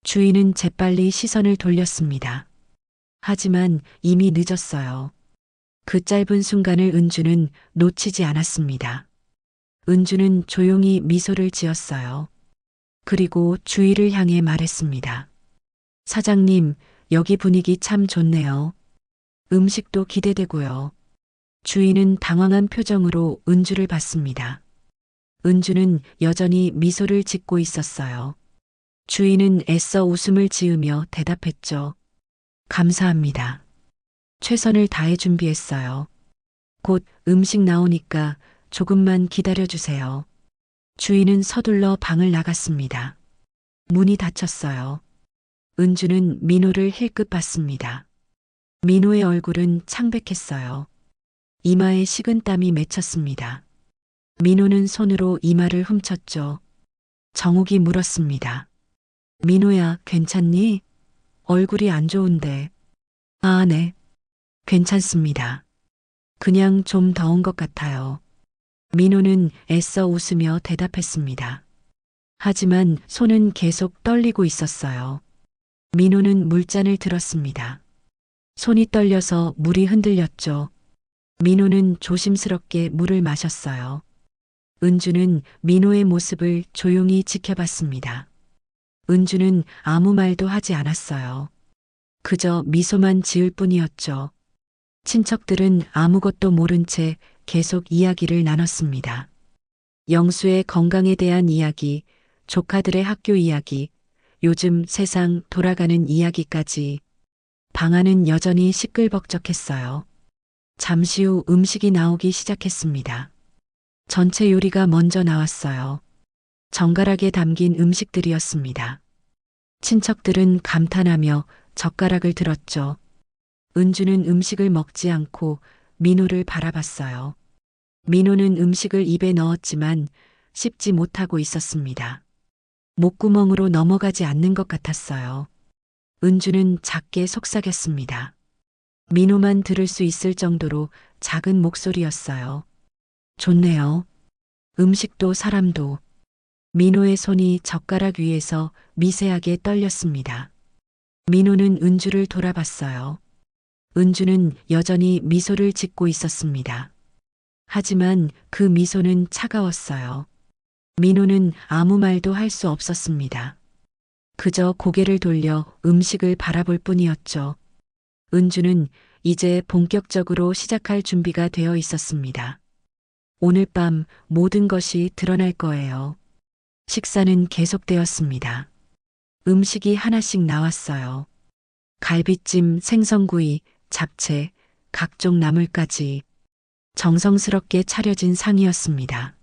주인은 재빨리 시선을 돌렸습니다. 하지만 이미 늦었어요. 그 짧은 순간을 은주는 놓치지 않았습니다. 은주는 조용히 미소를 지었어요. 그리고 주희를 향해 말했습니다. 사장님, 여기 분위기 참 좋네요. 음식도 기대되고요. 주희는 당황한 표정으로 은주를 봤습니다. 은주는 여전히 미소를 짓고 있었어요. 주희는 애써 웃음을 지으며 대답했죠. 감사합니다. 최선을 다해 준비했어요. 곧 음식 나오니까 조금만 기다려주세요. 주희는 서둘러 방을 나갔습니다. 문이 닫혔어요. 은주는 민호를 힐끗 봤습니다. 민호의 얼굴은 창백했어요. 이마에 식은땀이 맺혔습니다. 민호는 손으로 이마를 훔쳤죠. 정욱이 물었습니다. 민호야, 괜찮니? 얼굴이 안 좋은데. 아, 네. 괜찮습니다. 그냥 좀 더운 것 같아요. 민호는 애써 웃으며 대답했습니다. 하지만 손은 계속 떨리고 있었어요. 민호는 물잔을 들었습니다. 손이 떨려서 물이 흔들렸죠. 민호는 조심스럽게 물을 마셨어요. 은주는 민호의 모습을 조용히 지켜봤습니다. 은주는 아무 말도 하지 않았어요. 그저 미소만 지을 뿐이었죠. 친척들은 아무것도 모른 채 계속 이야기를 나눴습니다. 영수의 건강에 대한 이야기, 조카들의 학교 이야기, 요즘 세상 돌아가는 이야기까지. 방 안은 여전히 시끌벅적했어요. 잠시 후 음식이 나오기 시작했습니다. 전체 요리가 먼저 나왔어요. 정갈하게 담긴 음식들이었습니다. 친척들은 감탄하며 젓가락을 들었죠. 은주는 음식을 먹지 않고 민호를 바라봤어요. 민호는 음식을 입에 넣었지만 씹지 못하고 있었습니다. 목구멍으로 넘어가지 않는 것 같았어요. 은주는 작게 속삭였습니다. 민호만 들을 수 있을 정도로 작은 목소리였어요. 좋네요. 음식도 사람도. 민호의 손이 젓가락 위에서 미세하게 떨렸습니다. 민호는 은주를 돌아봤어요. 은주는 여전히 미소를 짓고 있었습니다. 하지만 그 미소는 차가웠어요. 민호는 아무 말도 할 수 없었습니다. 그저 고개를 돌려 음식을 바라볼 뿐이었죠. 은주는 이제 본격적으로 시작할 준비가 되어 있었습니다. 오늘 밤 모든 것이 드러날 거예요. 식사는 계속되었습니다. 음식이 하나씩 나왔어요. 갈비찜, 생선구이, 잡채, 각종 나물까지 정성스럽게 차려진 상이었습니다.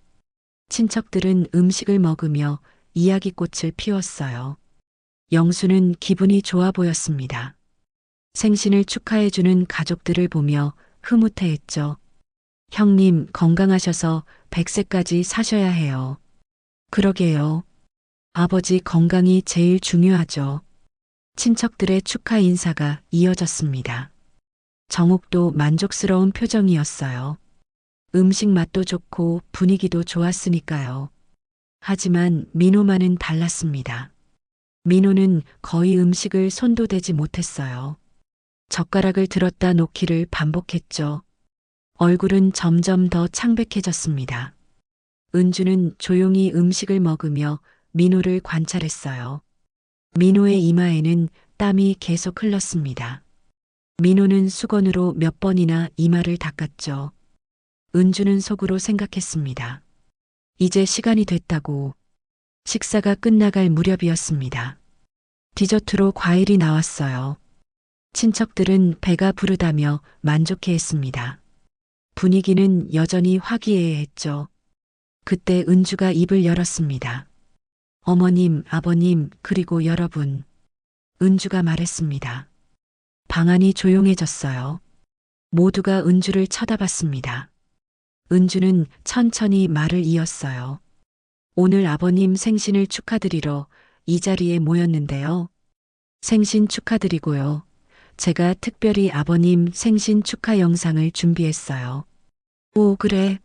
친척들은 음식을 먹으며 이야기꽃을 피웠어요. 영수는 기분이 좋아 보였습니다. 생신을 축하해주는 가족들을 보며 흐뭇해했죠. 형님 건강하셔서 100세까지 사셔야 해요. 그러게요. 아버지 건강이 제일 중요하죠. 친척들의 축하 인사가 이어졌습니다. 정욱도 만족스러운 표정이었어요. 음식 맛도 좋고 분위기도 좋았으니까요. 하지만 민호만은 달랐습니다. 민호는 거의 음식을 손도 대지 못했어요. 젓가락을 들었다 놓기를 반복했죠. 얼굴은 점점 더 창백해졌습니다. 은주는 조용히 음식을 먹으며 민호를 관찰했어요. 민호의 이마에는 땀이 계속 흘렀습니다. 민호는 수건으로 몇 번이나 이마를 닦았죠. 은주는 속으로 생각했습니다. 이제 시간이 됐다고. 식사가 끝나갈 무렵이었습니다. 디저트로 과일이 나왔어요. 친척들은 배가 부르다며 만족해했습니다. 분위기는 여전히 화기애애했죠. 그때 은주가 입을 열었습니다. 어머님, 아버님, 그리고 여러분. 은주가 말했습니다. 방 안이 조용해졌어요. 모두가 은주를 쳐다봤습니다. 은주는 천천히 말을 이었어요. 오늘 아버님 생신을 축하드리러 이 자리에 모였는데요. 생신 축하드리고요. 제가 특별히 아버님 생신 축하 영상을 준비했어요. 오, 그래.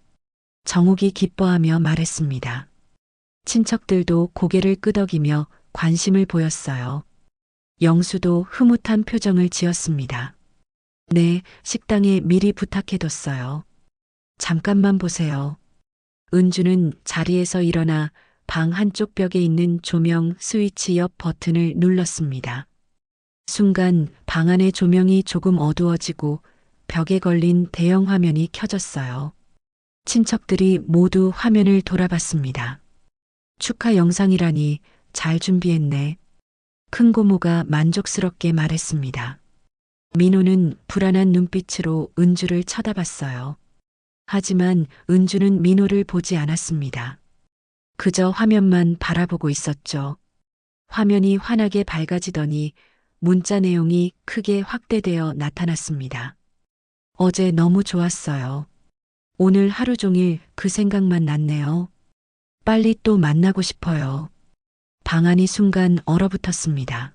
정욱이 기뻐하며 말했습니다. 친척들도 고개를 끄덕이며 관심을 보였어요. 영수도 흐뭇한 표정을 지었습니다. 네, 식당에 미리 부탁해뒀어요. 잠깐만 보세요. 은주는 자리에서 일어나 방 한쪽 벽에 있는 조명 스위치 옆 버튼을 눌렀습니다. 순간 방 안의 조명이 조금 어두워지고 벽에 걸린 대형 화면이 켜졌어요. 친척들이 모두 화면을 돌아봤습니다. 축하 영상이라니 잘 준비했네. 큰 고모가 만족스럽게 말했습니다. 민호는 불안한 눈빛으로 은주를 쳐다봤어요. 하지만 은주는 민호를 보지 않았습니다. 그저 화면만 바라보고 있었죠. 화면이 환하게 밝아지더니 문자 내용이 크게 확대되어 나타났습니다. 어제 너무 좋았어요. 오늘 하루 종일 그 생각만 났네요. 빨리 또 만나고 싶어요. 방안이 순간 얼어붙었습니다.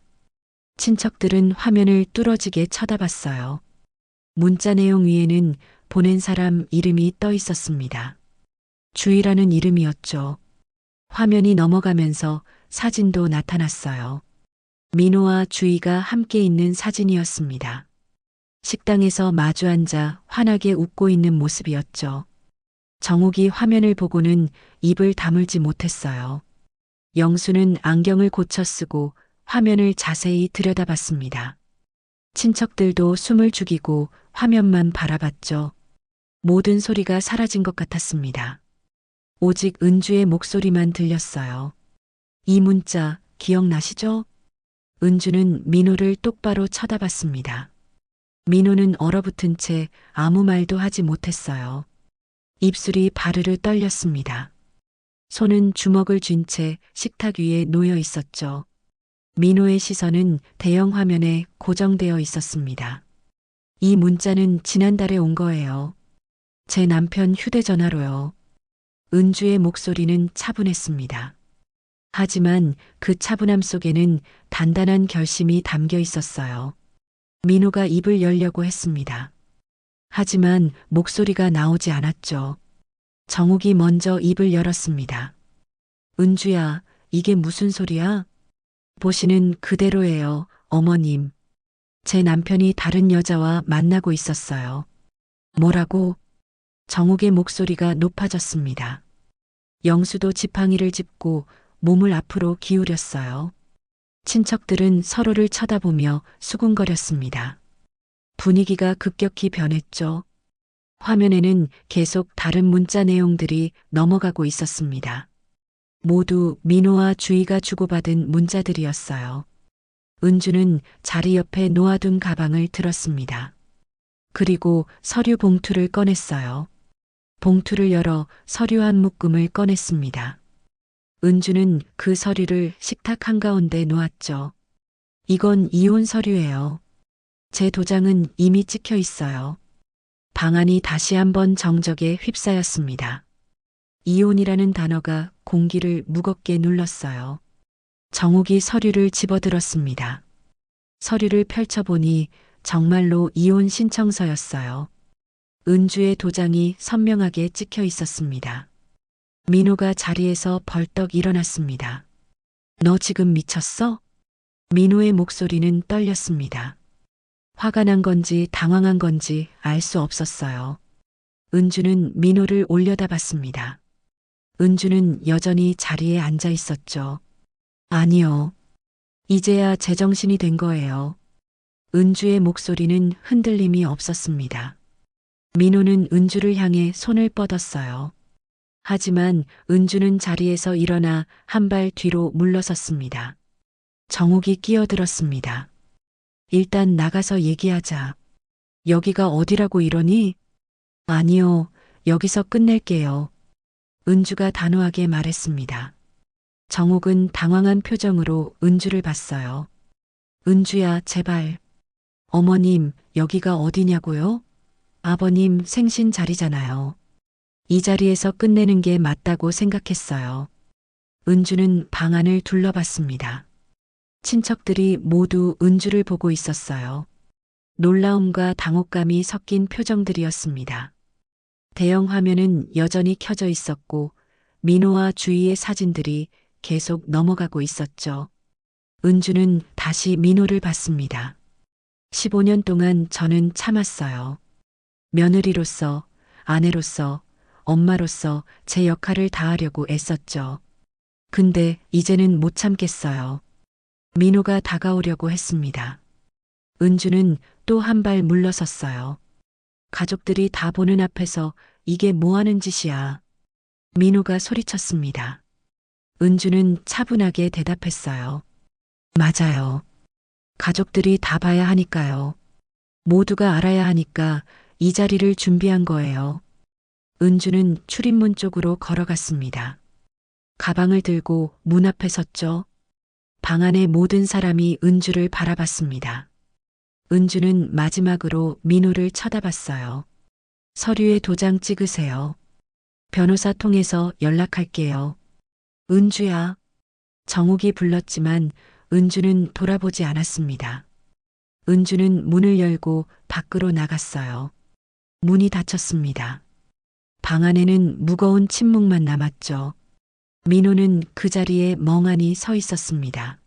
친척들은 화면을 뚫어지게 쳐다봤어요. 문자 내용 위에는 보낸 사람 이름이 떠 있었습니다. 주희라는 이름이었죠. 화면이 넘어가면서 사진도 나타났어요. 민호와 주희가 함께 있는 사진이었습니다. 식당에서 마주 앉아 환하게 웃고 있는 모습이었죠. 정욱이 화면을 보고는 입을 다물지 못했어요. 영수는 안경을 고쳐 쓰고 화면을 자세히 들여다봤습니다. 친척들도 숨을 죽이고 화면만 바라봤죠. 모든 소리가 사라진 것 같았습니다. 오직 은주의 목소리만 들렸어요. 이 문자 기억나시죠? 은주는 민호를 똑바로 쳐다봤습니다. 민호는 얼어붙은 채 아무 말도 하지 못했어요. 입술이 바르르 떨렸습니다. 손은 주먹을 쥔 채 식탁 위에 놓여 있었죠. 민호의 시선은 대형 화면에 고정되어 있었습니다. 이 문자는 지난달에 온 거예요. 제 남편 휴대전화로요. 은주의 목소리는 차분했습니다. 하지만 그 차분함 속에는 단단한 결심이 담겨 있었어요. 민호가 입을 열려고 했습니다. 하지만 목소리가 나오지 않았죠. 정욱이 먼저 입을 열었습니다. 은주야, 이게 무슨 소리야? 보시는 그대로예요, 어머님. 제 남편이 다른 여자와 만나고 있었어요. 뭐라고? 정욱의 목소리가 높아졌습니다. 영수도 지팡이를 짚고 몸을 앞으로 기울였어요. 친척들은 서로를 쳐다보며 수군거렸습니다. 분위기가 급격히 변했죠. 화면에는 계속 다른 문자 내용들이 넘어가고 있었습니다. 모두 민호와 주희가 주고받은 문자들이었어요. 은주는 자리 옆에 놓아둔 가방을 들었습니다. 그리고 서류 봉투를 꺼냈어요. 봉투를 열어 서류 한 묶음을 꺼냈습니다. 은주는 그 서류를 식탁 한가운데 놓았죠. 이건 이혼 서류예요. 제 도장은 이미 찍혀 있어요. 방안이 다시 한번 정적에 휩싸였습니다. 이혼이라는 단어가 공기를 무겁게 눌렀어요. 정욱이 서류를 집어들었습니다. 서류를 펼쳐보니 정말로 이혼 신청서였어요. 은주의 도장이 선명하게 찍혀 있었습니다. 민호가 자리에서 벌떡 일어났습니다. 너 지금 미쳤어? 민호의 목소리는 떨렸습니다. 화가 난 건지 당황한 건지 알 수 없었어요. 은주는 민호를 올려다봤습니다. 은주는 여전히 자리에 앉아 있었죠. 아니요. 이제야 제정신이 된 거예요. 은주의 목소리는 흔들림이 없었습니다. 민호는 은주를 향해 손을 뻗었어요. 하지만 은주는 자리에서 일어나 한 발 뒤로 물러섰습니다. 정욱이 끼어들었습니다. 일단 나가서 얘기하자. 여기가 어디라고 이러니? 아니요, 여기서 끝낼게요. 은주가 단호하게 말했습니다. 정욱은 당황한 표정으로 은주를 봤어요. 은주야, 제발. 어머님, 여기가 어디냐고요? 아버님 생신 자리잖아요. 이 자리에서 끝내는 게 맞다고 생각했어요. 은주는 방 안을 둘러봤습니다. 친척들이 모두 은주를 보고 있었어요. 놀라움과 당혹감이 섞인 표정들이었습니다. 대형 화면은 여전히 켜져 있었고 민호와 주희의 사진들이 계속 넘어가고 있었죠. 은주는 다시 민호를 봤습니다. 15년 동안 저는 참았어요. 며느리로서, 아내로서, 엄마로서 제 역할을 다하려고 애썼죠. 근데 이제는 못 참겠어요. 민호가 다가오려고 했습니다. 은주는 또 한 발 물러섰어요. 가족들이 다 보는 앞에서 이게 뭐 하는 짓이야. 민호가 소리쳤습니다. 은주는 차분하게 대답했어요. 맞아요. 가족들이 다 봐야 하니까요. 모두가 알아야 하니까 이 자리를 준비한 거예요. 은주는 출입문 쪽으로 걸어갔습니다. 가방을 들고 문 앞에 섰죠. 방 안의 모든 사람이 은주를 바라봤습니다. 은주는 마지막으로 민호를 쳐다봤어요. 서류에 도장 찍으세요. 변호사 통해서 연락할게요. 은주야. 정욱이 불렀지만 은주는 돌아보지 않았습니다. 은주는 문을 열고 밖으로 나갔어요. 문이 닫혔습니다. 방 안에는 무거운 침묵만 남았죠. 민호는 그 자리에 멍하니 서 있었습니다.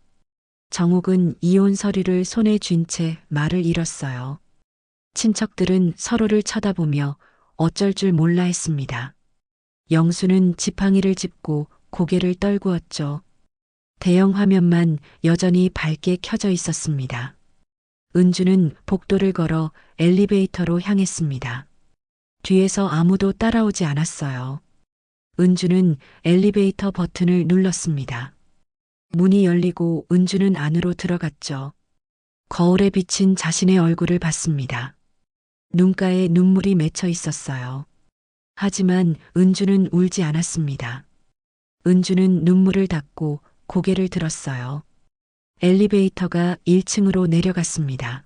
정욱은 이혼 서류를 손에 쥔 채 말을 잃었어요. 친척들은 서로를 쳐다보며 어쩔 줄 몰라 했습니다. 영수는 지팡이를 짚고 고개를 떨구었죠. 대형 화면만 여전히 밝게 켜져 있었습니다. 은주는 복도를 걸어 엘리베이터로 향했습니다. 뒤에서 아무도 따라오지 않았어요. 은주는 엘리베이터 버튼을 눌렀습니다. 문이 열리고 은주는 안으로 들어갔죠. 거울에 비친 자신의 얼굴을 봤습니다. 눈가에 눈물이 맺혀 있었어요. 하지만 은주는 울지 않았습니다. 은주는 눈물을 닦고 고개를 들었어요. 엘리베이터가 1층으로 내려갔습니다.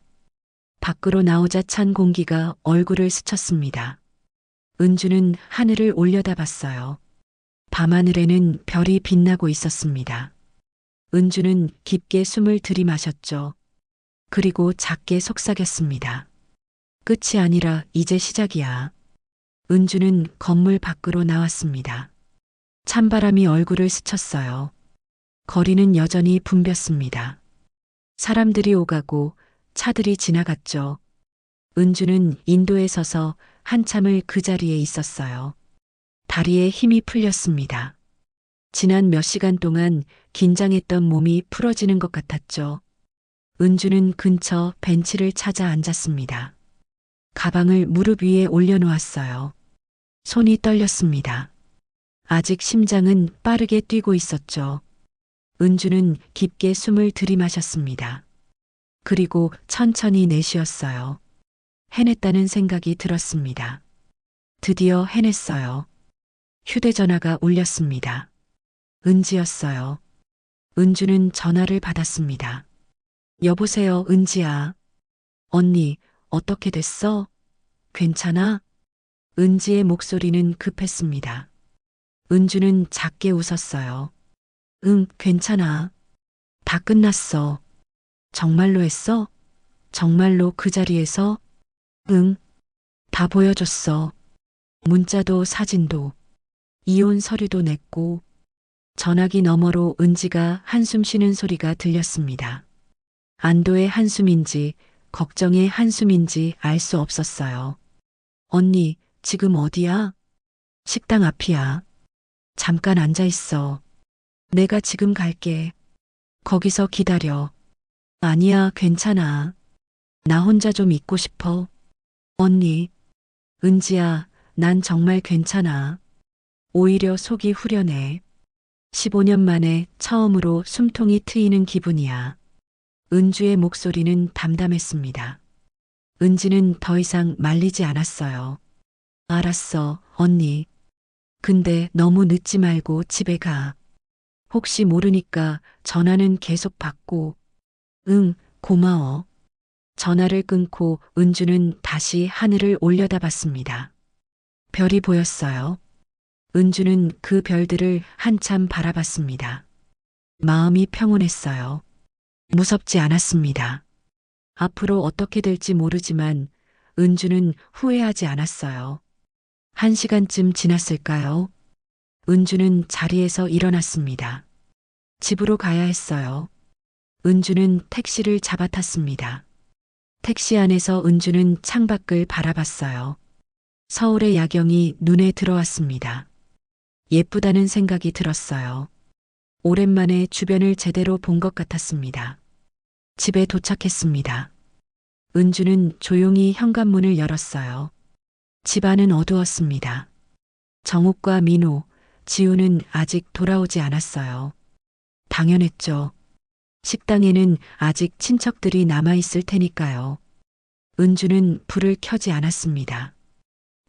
밖으로 나오자 찬 공기가 얼굴을 스쳤습니다. 은주는 하늘을 올려다봤어요. 밤하늘에는 별이 빛나고 있었습니다. 은주는 깊게 숨을 들이마셨죠. 그리고 작게 속삭였습니다. 끝이 아니라 이제 시작이야. 은주는 건물 밖으로 나왔습니다. 찬바람이 얼굴을 스쳤어요. 거리는 여전히 붐볐습니다. 사람들이 오가고 차들이 지나갔죠. 은주는 인도에 서서 한참을 그 자리에 있었어요. 다리에 힘이 풀렸습니다. 지난 몇 시간 동안 긴장했던 몸이 풀어지는 것 같았죠. 은주는 근처 벤치를 찾아 앉았습니다. 가방을 무릎 위에 올려놓았어요. 손이 떨렸습니다. 아직 심장은 빠르게 뛰고 있었죠. 은주는 깊게 숨을 들이마셨습니다. 그리고 천천히 내쉬었어요. 해냈다는 생각이 들었습니다. 드디어 해냈어요. 휴대전화가 울렸습니다. 은지였어요. 은주는 전화를 받았습니다. 여보세요, 은지야. 언니, 어떻게 됐어? 괜찮아? 은지의 목소리는 급했습니다. 은주는 작게 웃었어요. 응, 괜찮아. 다 끝났어. 정말로 했어? 정말로 그 자리에서? 응. 다 보여줬어. 문자도 사진도. 이혼 서류도 냈고. 전화기 너머로 은지가 한숨 쉬는 소리가 들렸습니다. 안도의 한숨인지 걱정의 한숨인지 알 수 없었어요. 언니, 지금 어디야? 식당 앞이야. 잠깐 앉아 있어. 내가 지금 갈게. 거기서 기다려. 아니야, 괜찮아. 나 혼자 좀 있고 싶어. 언니. 은지야, 난 정말 괜찮아. 오히려 속이 후련해. 15년 만에 처음으로 숨통이 트이는 기분이야. 은주의 목소리는 담담했습니다. 은지는 더 이상 말리지 않았어요. 알았어, 언니. 근데 너무 늦지 말고 집에 가. 혹시 모르니까 전화는 계속 받고. 응, 고마워. 전화를 끊고 은주는 다시 하늘을 올려다봤습니다. 별이 보였어요. 은주는 그 별들을 한참 바라봤습니다. 마음이 평온했어요. 무섭지 않았습니다. 앞으로 어떻게 될지 모르지만 은주는 후회하지 않았어요. 1시간쯤 지났을까요? 은주는 자리에서 일어났습니다. 집으로 가야 했어요. 은주는 택시를 잡아탔습니다. 택시 안에서 은주는 창밖을 바라봤어요. 서울의 야경이 눈에 들어왔습니다. 예쁘다는 생각이 들었어요. 오랜만에 주변을 제대로 본 것 같았습니다. 집에 도착했습니다. 은주는 조용히 현관문을 열었어요. 집 안은 어두웠습니다. 정욱과 민호, 지우는 아직 돌아오지 않았어요. 당연했죠. 식당에는 아직 친척들이 남아있을 테니까요. 은주는 불을 켜지 않았습니다.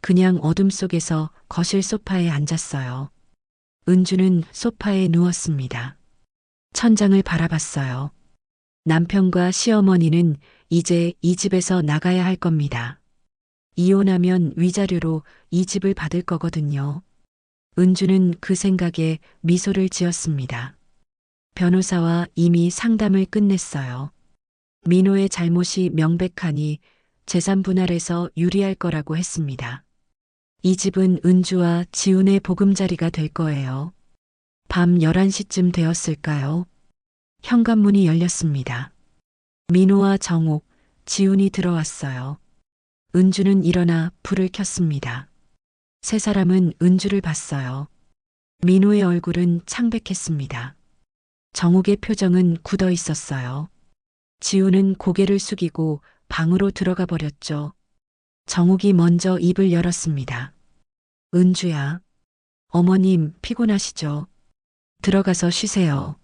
그냥 어둠 속에서 거실 소파에 앉았어요. 은주는 소파에 누웠습니다. 천장을 바라봤어요. 남편과 시어머니는 이제 이 집에서 나가야 할 겁니다. 이혼하면 위자료로 이 집을 받을 거거든요. 은주는 그 생각에 미소를 지었습니다. 변호사와 이미 상담을 끝냈어요. 민호의 잘못이 명백하니 재산 분할에서 유리할 거라고 했습니다. 이 집은 은주와 지훈의 보금자리가 될 거예요. 밤 11시쯤 되었을까요? 현관문이 열렸습니다. 민호와 정옥, 지훈이 들어왔어요. 은주는 일어나 불을 켰습니다. 세 사람은 은주를 봤어요. 민호의 얼굴은 창백했습니다. 정욱의 표정은 굳어 있었어요. 지우는 고개를 숙이고 방으로 들어가 버렸죠. 정욱이 먼저 입을 열었습니다. 은주야, 어머님 피곤하시죠? 들어가서 쉬세요.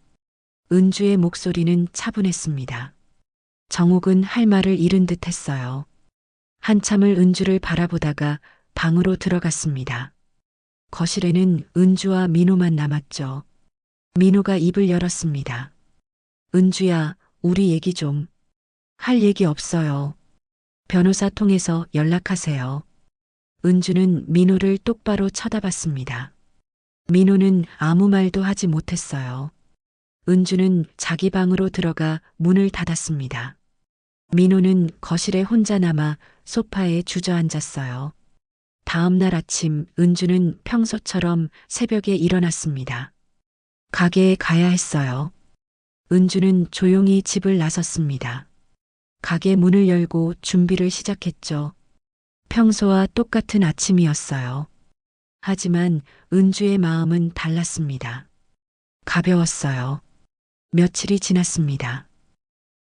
은주의 목소리는 차분했습니다. 정욱은 할 말을 잃은 듯 했어요. 한참을 은주를 바라보다가 방으로 들어갔습니다. 거실에는 은주와 민호만 남았죠. 민호가 입을 열었습니다. 은주야, 우리 얘기 좀. 할 얘기 없어요. 변호사 통해서 연락하세요. 은주는 민호를 똑바로 쳐다봤습니다. 민호는 아무 말도 하지 못했어요. 은주는 자기 방으로 들어가 문을 닫았습니다. 민호는 거실에 혼자 남아 소파에 주저앉았어요. 다음 날 아침 은주는 평소처럼 새벽에 일어났습니다. 가게에 가야 했어요. 은주는 조용히 집을 나섰습니다. 가게 문을 열고 준비를 시작했죠. 평소와 똑같은 아침이었어요. 하지만 은주의 마음은 달랐습니다. 가벼웠어요. 며칠이 지났습니다.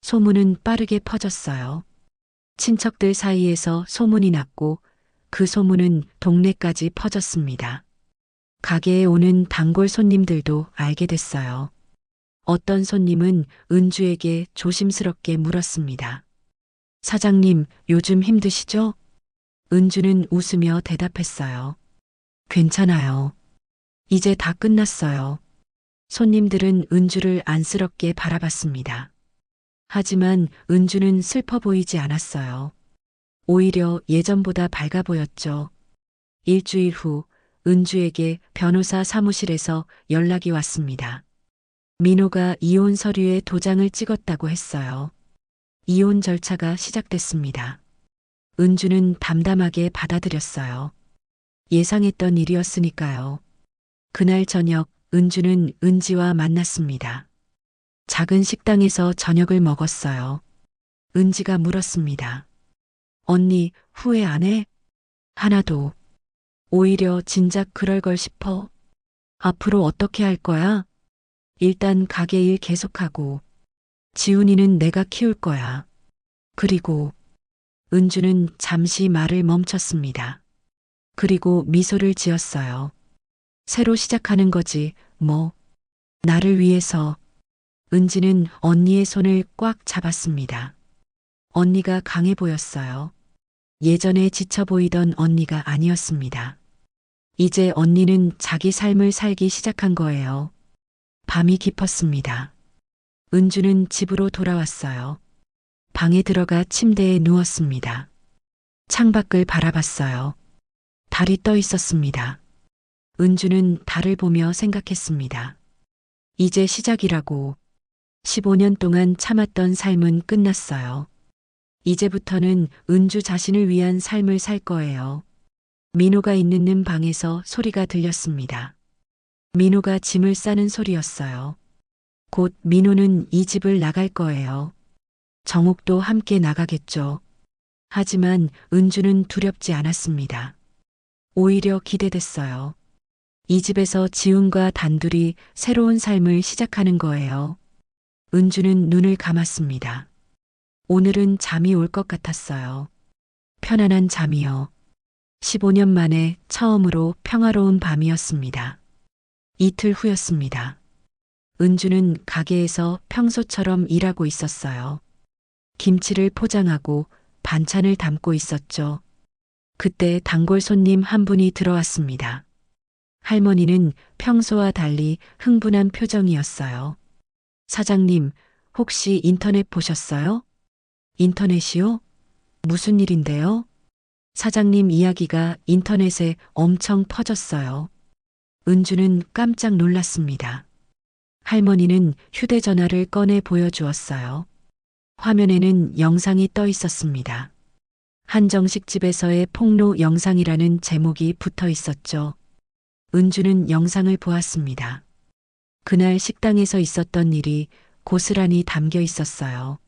소문은 빠르게 퍼졌어요. 친척들 사이에서 소문이 났고 그 소문은 동네까지 퍼졌습니다. 가게에 오는 단골 손님들도 알게 됐어요. 어떤 손님은 은주에게 조심스럽게 물었습니다. 사장님, 요즘 힘드시죠? 은주는 웃으며 대답했어요. 괜찮아요. 이제 다 끝났어요. 손님들은 은주를 안쓰럽게 바라봤습니다. 하지만 은주는 슬퍼 보이지 않았어요. 오히려 예전보다 밝아 보였죠. 일주일 후 은주에게 변호사 사무실에서 연락이 왔습니다. 민호가 이혼 서류에 도장을 찍었다고 했어요. 이혼 절차가 시작됐습니다. 은주는 담담하게 받아들였어요. 예상했던 일이었으니까요. 그날 저녁 은주는 은지와 만났습니다. 작은 식당에서 저녁을 먹었어요. 은지가 물었습니다. 언니, 후회 안 해? 하나도. 오히려 진작 그럴 걸 싶어. 앞으로 어떻게 할 거야? 일단 가게 일 계속하고. 지훈이는 내가 키울 거야. 그리고 은주는 잠시 말을 멈췄습니다. 그리고 미소를 지었어요. 새로 시작하는 거지, 뭐. 나를 위해서. 은지는 언니의 손을 꽉 잡았습니다. 언니가 강해 보였어요. 예전에 지쳐 보이던 언니가 아니었습니다. 이제 언니는 자기 삶을 살기 시작한 거예요. 밤이 깊었습니다. 은주는 집으로 돌아왔어요. 방에 들어가 침대에 누웠습니다. 창밖을 바라봤어요. 달이 떠 있었습니다. 은주는 달을 보며 생각했습니다. 이제 시작이라고. 15년 동안 참았던 삶은 끝났어요. 이제부터는 은주 자신을 위한 삶을 살 거예요. 민호가 있는 방에서 소리가 들렸습니다. 민호가 짐을 싸는 소리였어요. 곧 민호는 이 집을 나갈 거예요. 정옥도 함께 나가겠죠. 하지만 은주는 두렵지 않았습니다. 오히려 기대됐어요. 이 집에서 지훈과 단둘이 새로운 삶을 시작하는 거예요. 은주는 눈을 감았습니다. 오늘은 잠이 올 것 같았어요. 편안한 잠이요. 15년 만에 처음으로 평화로운 밤이었습니다. 이틀 후였습니다. 은주는 가게에서 평소처럼 일하고 있었어요. 김치를 포장하고 반찬을 담고 있었죠. 그때 단골 손님 한 분이 들어왔습니다. 할머니는 평소와 달리 흥분한 표정이었어요. 사장님, 혹시 인터넷 보셨어요? 인터넷이요? 무슨 일인데요? 사장님 이야기가 인터넷에 엄청 퍼졌어요. 은주는 깜짝 놀랐습니다. 할머니는 휴대전화를 꺼내 보여주었어요. 화면에는 영상이 떠 있었습니다. 한정식 집에서의 폭로 영상이라는 제목이 붙어 있었죠. 은주는 영상을 보았습니다. 그날 식당에서 있었던 일이 고스란히 담겨 있었어요.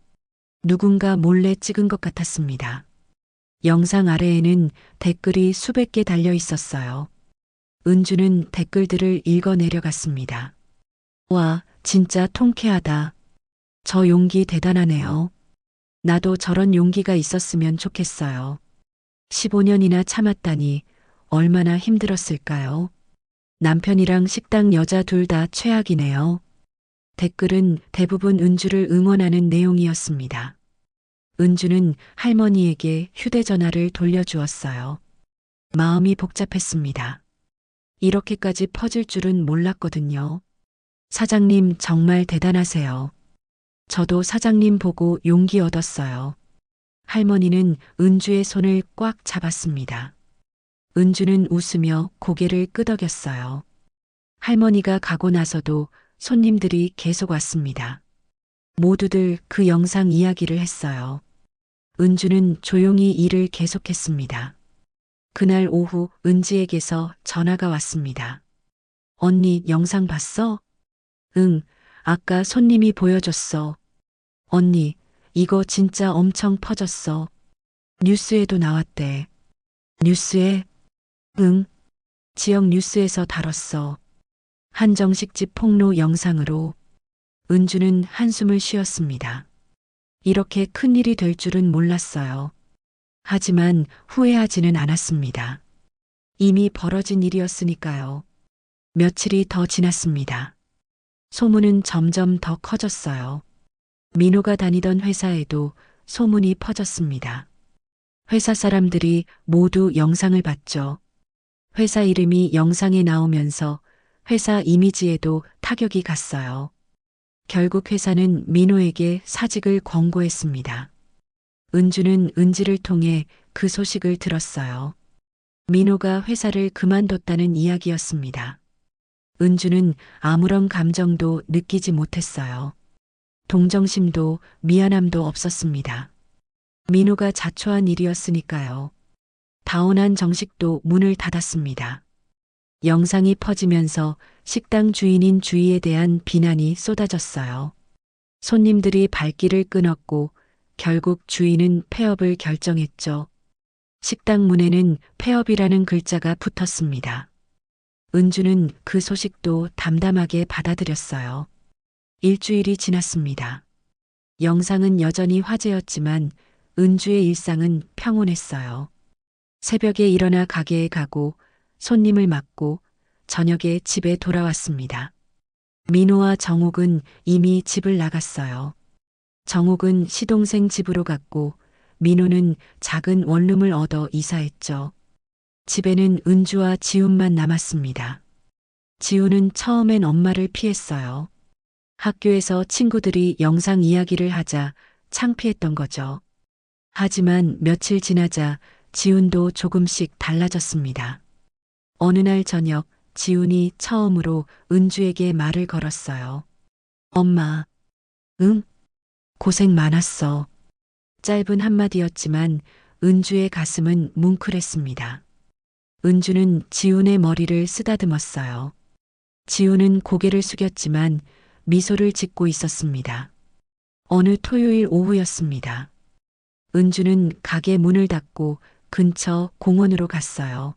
누군가 몰래 찍은 것 같았습니다. 영상 아래에는 댓글이 수백 개 달려 있었어요. 은주는 댓글들을 읽어 내려갔습니다. 와, 진짜 통쾌하다. 저 용기 대단하네요. 나도 저런 용기가 있었으면 좋겠어요. 15년이나 참았다니 얼마나 힘들었을까요? 남편이랑 식당 여자 둘 다 최악이네요. 댓글은 대부분 은주를 응원하는 내용이었습니다. 은주는 할머니에게 휴대전화를 돌려주었어요. 마음이 복잡했습니다. 이렇게까지 퍼질 줄은 몰랐거든요. 사장님 정말 대단하세요. 저도 사장님 보고 용기 얻었어요. 할머니는 은주의 손을 꽉 잡았습니다. 은주는 웃으며 고개를 끄덕였어요. 할머니가 가고 나서도 손님들이 계속 왔습니다. 모두들 그 영상 이야기를 했어요. 은주는 조용히 일을 계속했습니다. 그날 오후 은지에게서 전화가 왔습니다. 언니 영상 봤어? 응, 아까 손님이 보여줬어. 언니, 이거 진짜 엄청 퍼졌어. 뉴스에도 나왔대. 뉴스에? 응, 지역 뉴스에서 다뤘어. 한정식집 폭로 영상으로. 은주는 한숨을 쉬었습니다. 이렇게 큰일이 될 줄은 몰랐어요. 하지만 후회하지는 않았습니다. 이미 벌어진 일이었으니까요. 며칠이 더 지났습니다. 소문은 점점 더 커졌어요. 민호가 다니던 회사에도 소문이 퍼졌습니다. 회사 사람들이 모두 영상을 봤죠. 회사 이름이 영상에 나오면서 회사 이미지에도 타격이 갔어요. 결국 회사는 민호에게 사직을 권고했습니다. 은주는 은지를 통해 그 소식을 들었어요. 민호가 회사를 그만뒀다는 이야기였습니다. 은주는 아무런 감정도 느끼지 못했어요. 동정심도 미안함도 없었습니다. 민호가 자초한 일이었으니까요. 다운한 정식도 문을 닫았습니다. 영상이 퍼지면서 식당 주인인 주희에 대한 비난이 쏟아졌어요. 손님들이 발길을 끊었고 결국 주인은 폐업을 결정했죠. 식당 문에는 폐업이라는 글자가 붙었습니다. 은주는 그 소식도 담담하게 받아들였어요. 일주일이 지났습니다. 영상은 여전히 화제였지만 은주의 일상은 평온했어요. 새벽에 일어나 가게에 가고 손님을 맞고 저녁에 집에 돌아왔습니다. 민호와 정옥은 이미 집을 나갔어요. 정옥은 시동생 집으로 갔고 민호는 작은 원룸을 얻어 이사했죠. 집에는 은주와 지훈만 남았습니다. 지훈은 처음엔 엄마를 피했어요. 학교에서 친구들이 영상 이야기를 하자 창피했던 거죠. 하지만 며칠 지나자 지훈도 조금씩 달라졌습니다. 어느 날 저녁 지훈이 처음으로 은주에게 말을 걸었어요. 엄마, 응? 고생 많았어. 짧은 한마디였지만 은주의 가슴은 뭉클했습니다. 은주는 지훈의 머리를 쓰다듬었어요. 지훈은 고개를 숙였지만 미소를 짓고 있었습니다. 어느 토요일 오후였습니다. 은주는 가게 문을 닫고 근처 공원으로 갔어요.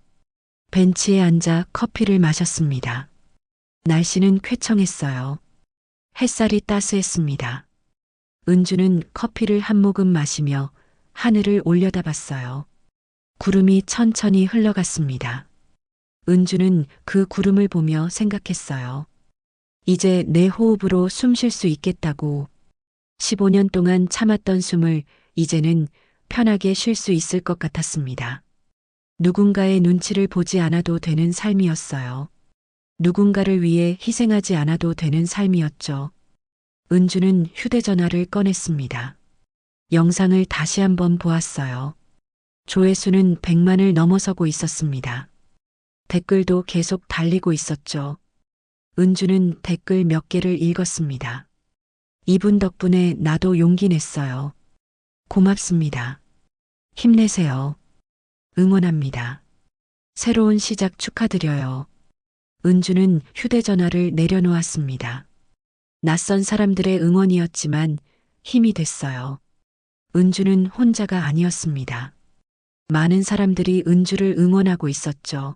벤치에 앉아 커피를 마셨습니다. 날씨는 쾌청했어요. 햇살이 따스했습니다. 은주는 커피를 한 모금 마시며 하늘을 올려다봤어요. 구름이 천천히 흘러갔습니다. 은주는 그 구름을 보며 생각했어요. 이제 내 호흡으로 숨 쉴 수 있겠다고. 15년 동안 참았던 숨을 이제는 편하게 쉴 수 있을 것 같았습니다. 누군가의 눈치를 보지 않아도 되는 삶이었어요. 누군가를 위해 희생하지 않아도 되는 삶이었죠. 은주는 휴대전화를 꺼냈습니다. 영상을 다시 한번 보았어요. 조회수는 100만을 넘어서고 있었습니다. 댓글도 계속 달리고 있었죠. 은주는 댓글 몇 개를 읽었습니다. 이분 덕분에 나도 용기 냈어요. 고맙습니다. 힘내세요. 응원합니다. 새로운 시작 축하드려요. 은주는 휴대전화를 내려놓았습니다. 낯선 사람들의 응원이었지만 힘이 됐어요. 은주는 혼자가 아니었습니다. 많은 사람들이 은주를 응원하고 있었죠.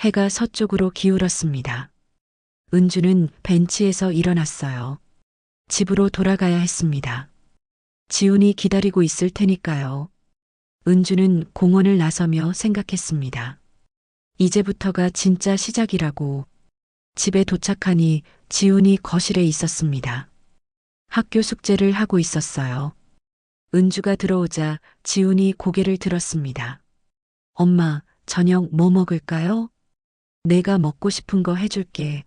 해가 서쪽으로 기울었습니다. 은주는 벤치에서 일어났어요. 집으로 돌아가야 했습니다. 지훈이 기다리고 있을 테니까요. 은주는 공원을 나서며 생각했습니다. 이제부터가 진짜 시작이라고. 집에 도착하니 지훈이 거실에 있었습니다. 학교 숙제를 하고 있었어요. 은주가 들어오자 지훈이 고개를 들었습니다. 엄마, 저녁 뭐 먹을까요? 내가 먹고 싶은 거 해줄게.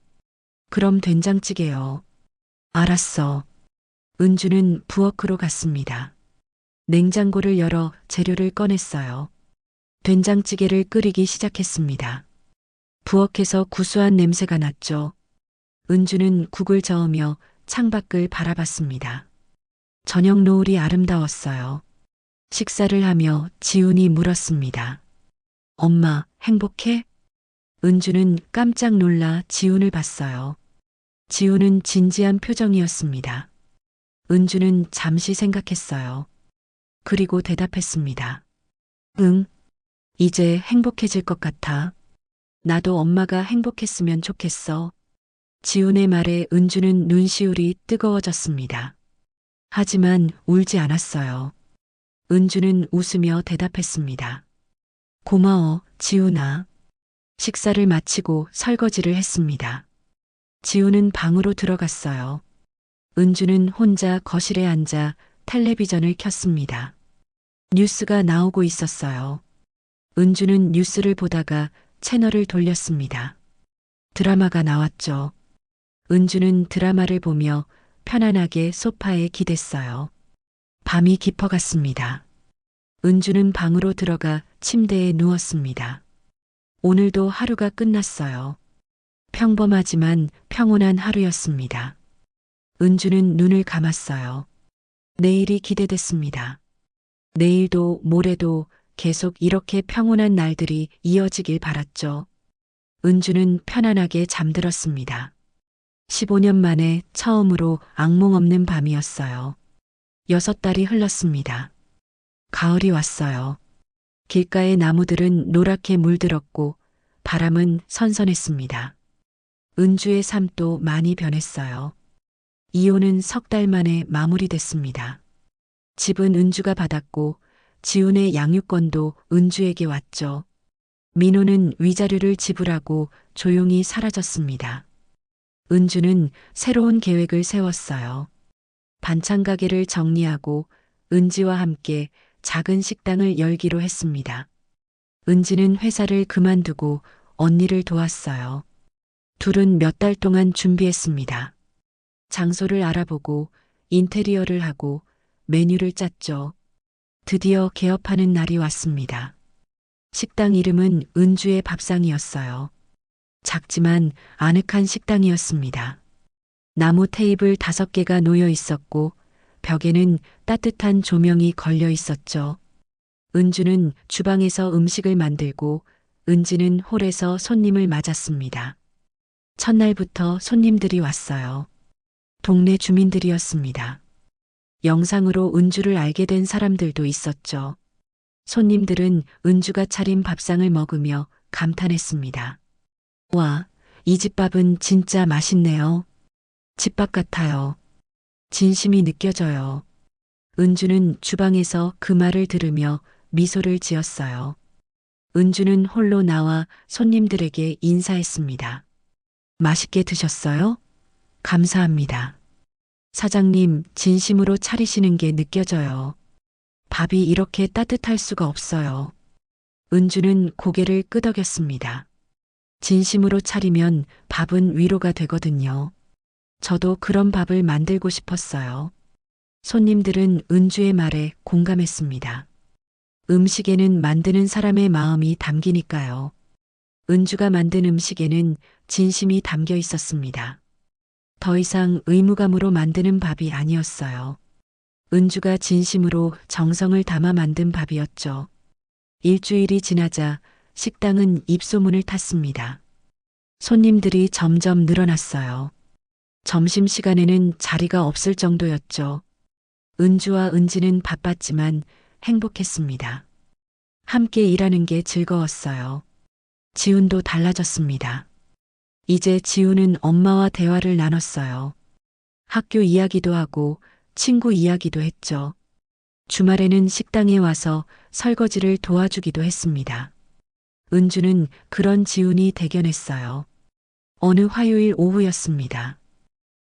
그럼 된장찌개요. 알았어. 은주는 부엌으로 갔습니다. 냉장고를 열어 재료를 꺼냈어요. 된장찌개를 끓이기 시작했습니다. 부엌에서 구수한 냄새가 났죠. 은주는 국을 저으며 창밖을 바라봤습니다. 저녁 노을이 아름다웠어요. 식사를 하며 지훈이 물었습니다. 엄마, 행복해? 은주는 깜짝 놀라 지훈을 봤어요. 지훈은 진지한 표정이었습니다. 은주는 잠시 생각했어요. 그리고 대답했습니다. 응, 이제 행복해질 것 같아. 나도 엄마가 행복했으면 좋겠어. 지훈의 말에 은주는 눈시울이 뜨거워졌습니다. 하지만 울지 않았어요. 은주는 웃으며 대답했습니다. 고마워, 지훈아. 식사를 마치고 설거지를 했습니다. 지훈은 방으로 들어갔어요. 은주는 혼자 거실에 앉아 텔레비전을 켰습니다. 뉴스가 나오고 있었어요. 은주는 뉴스를 보다가 채널을 돌렸습니다. 드라마가 나왔죠. 은주는 드라마를 보며 편안하게 소파에 기댔어요. 밤이 깊어갔습니다. 은주는 방으로 들어가 침대에 누웠습니다. 오늘도 하루가 끝났어요. 평범하지만 평온한 하루였습니다. 은주는 눈을 감았어요. 내일이 기대됐습니다. 내일도 모레도 계속 이렇게 평온한 날들이 이어지길 바랐죠. 은주는 편안하게 잠들었습니다. 15년 만에 처음으로 악몽 없는 밤이었어요. 6달이 흘렀습니다. 가을이 왔어요. 길가의 나무들은 노랗게 물들었고 바람은 선선했습니다. 은주의 삶도 많이 변했어요. 이혼은 3달 만에 마무리됐습니다. 집은 은주가 받았고 지훈의 양육권도 은주에게 왔죠. 민호는 위자료를 지불하고 조용히 사라졌습니다. 은주는 새로운 계획을 세웠어요. 반찬 가게를 정리하고 은지와 함께 작은 식당을 열기로 했습니다. 은지는 회사를 그만두고 언니를 도왔어요. 둘은 몇 달 동안 준비했습니다. 장소를 알아보고 인테리어를 하고 메뉴를 짰죠. 드디어 개업하는 날이 왔습니다. 식당 이름은 은주의 밥상이었어요. 작지만 아늑한 식당이었습니다. 나무 테이블 5개가 놓여 있었고 벽에는 따뜻한 조명이 걸려 있었죠. 은주는 주방에서 음식을 만들고 은지는 홀에서 손님을 맞았습니다. 첫날부터 손님들이 왔어요. 동네 주민들이었습니다. 영상으로 은주를 알게 된 사람들도 있었죠. 손님들은 은주가 차린 밥상을 먹으며 감탄했습니다. 와, 이 집밥은 진짜 맛있네요. 집밥 같아요. 진심이 느껴져요. 은주는 주방에서 그 말을 들으며 미소를 지었어요. 은주는 홀로 나와 손님들에게 인사했습니다. 맛있게 드셨어요? 감사합니다. 사장님, 진심으로 차리시는 게 느껴져요. 밥이 이렇게 따뜻할 수가 없어요. 은주는 고개를 끄덕였습니다. 진심으로 차리면 밥은 위로가 되거든요. 저도 그런 밥을 만들고 싶었어요. 손님들은 은주의 말에 공감했습니다. 음식에는 만드는 사람의 마음이 담기니까요. 은주가 만든 음식에는 진심이 담겨 있었습니다. 더 이상 의무감으로 만드는 밥이 아니었어요. 은주가 진심으로 정성을 담아 만든 밥이었죠. 일주일이 지나자 식당은 입소문을 탔습니다. 손님들이 점점 늘어났어요. 점심시간에는 자리가 없을 정도였죠. 은주와 은지는 바빴지만 행복했습니다. 함께 일하는 게 즐거웠어요. 지훈도 달라졌습니다. 이제 지훈은 엄마와 대화를 나눴어요. 학교 이야기도 하고 친구 이야기도 했죠. 주말에는 식당에 와서 설거지를 도와주기도 했습니다. 은주는 그런 지훈이 대견했어요. 어느 화요일 오후였습니다.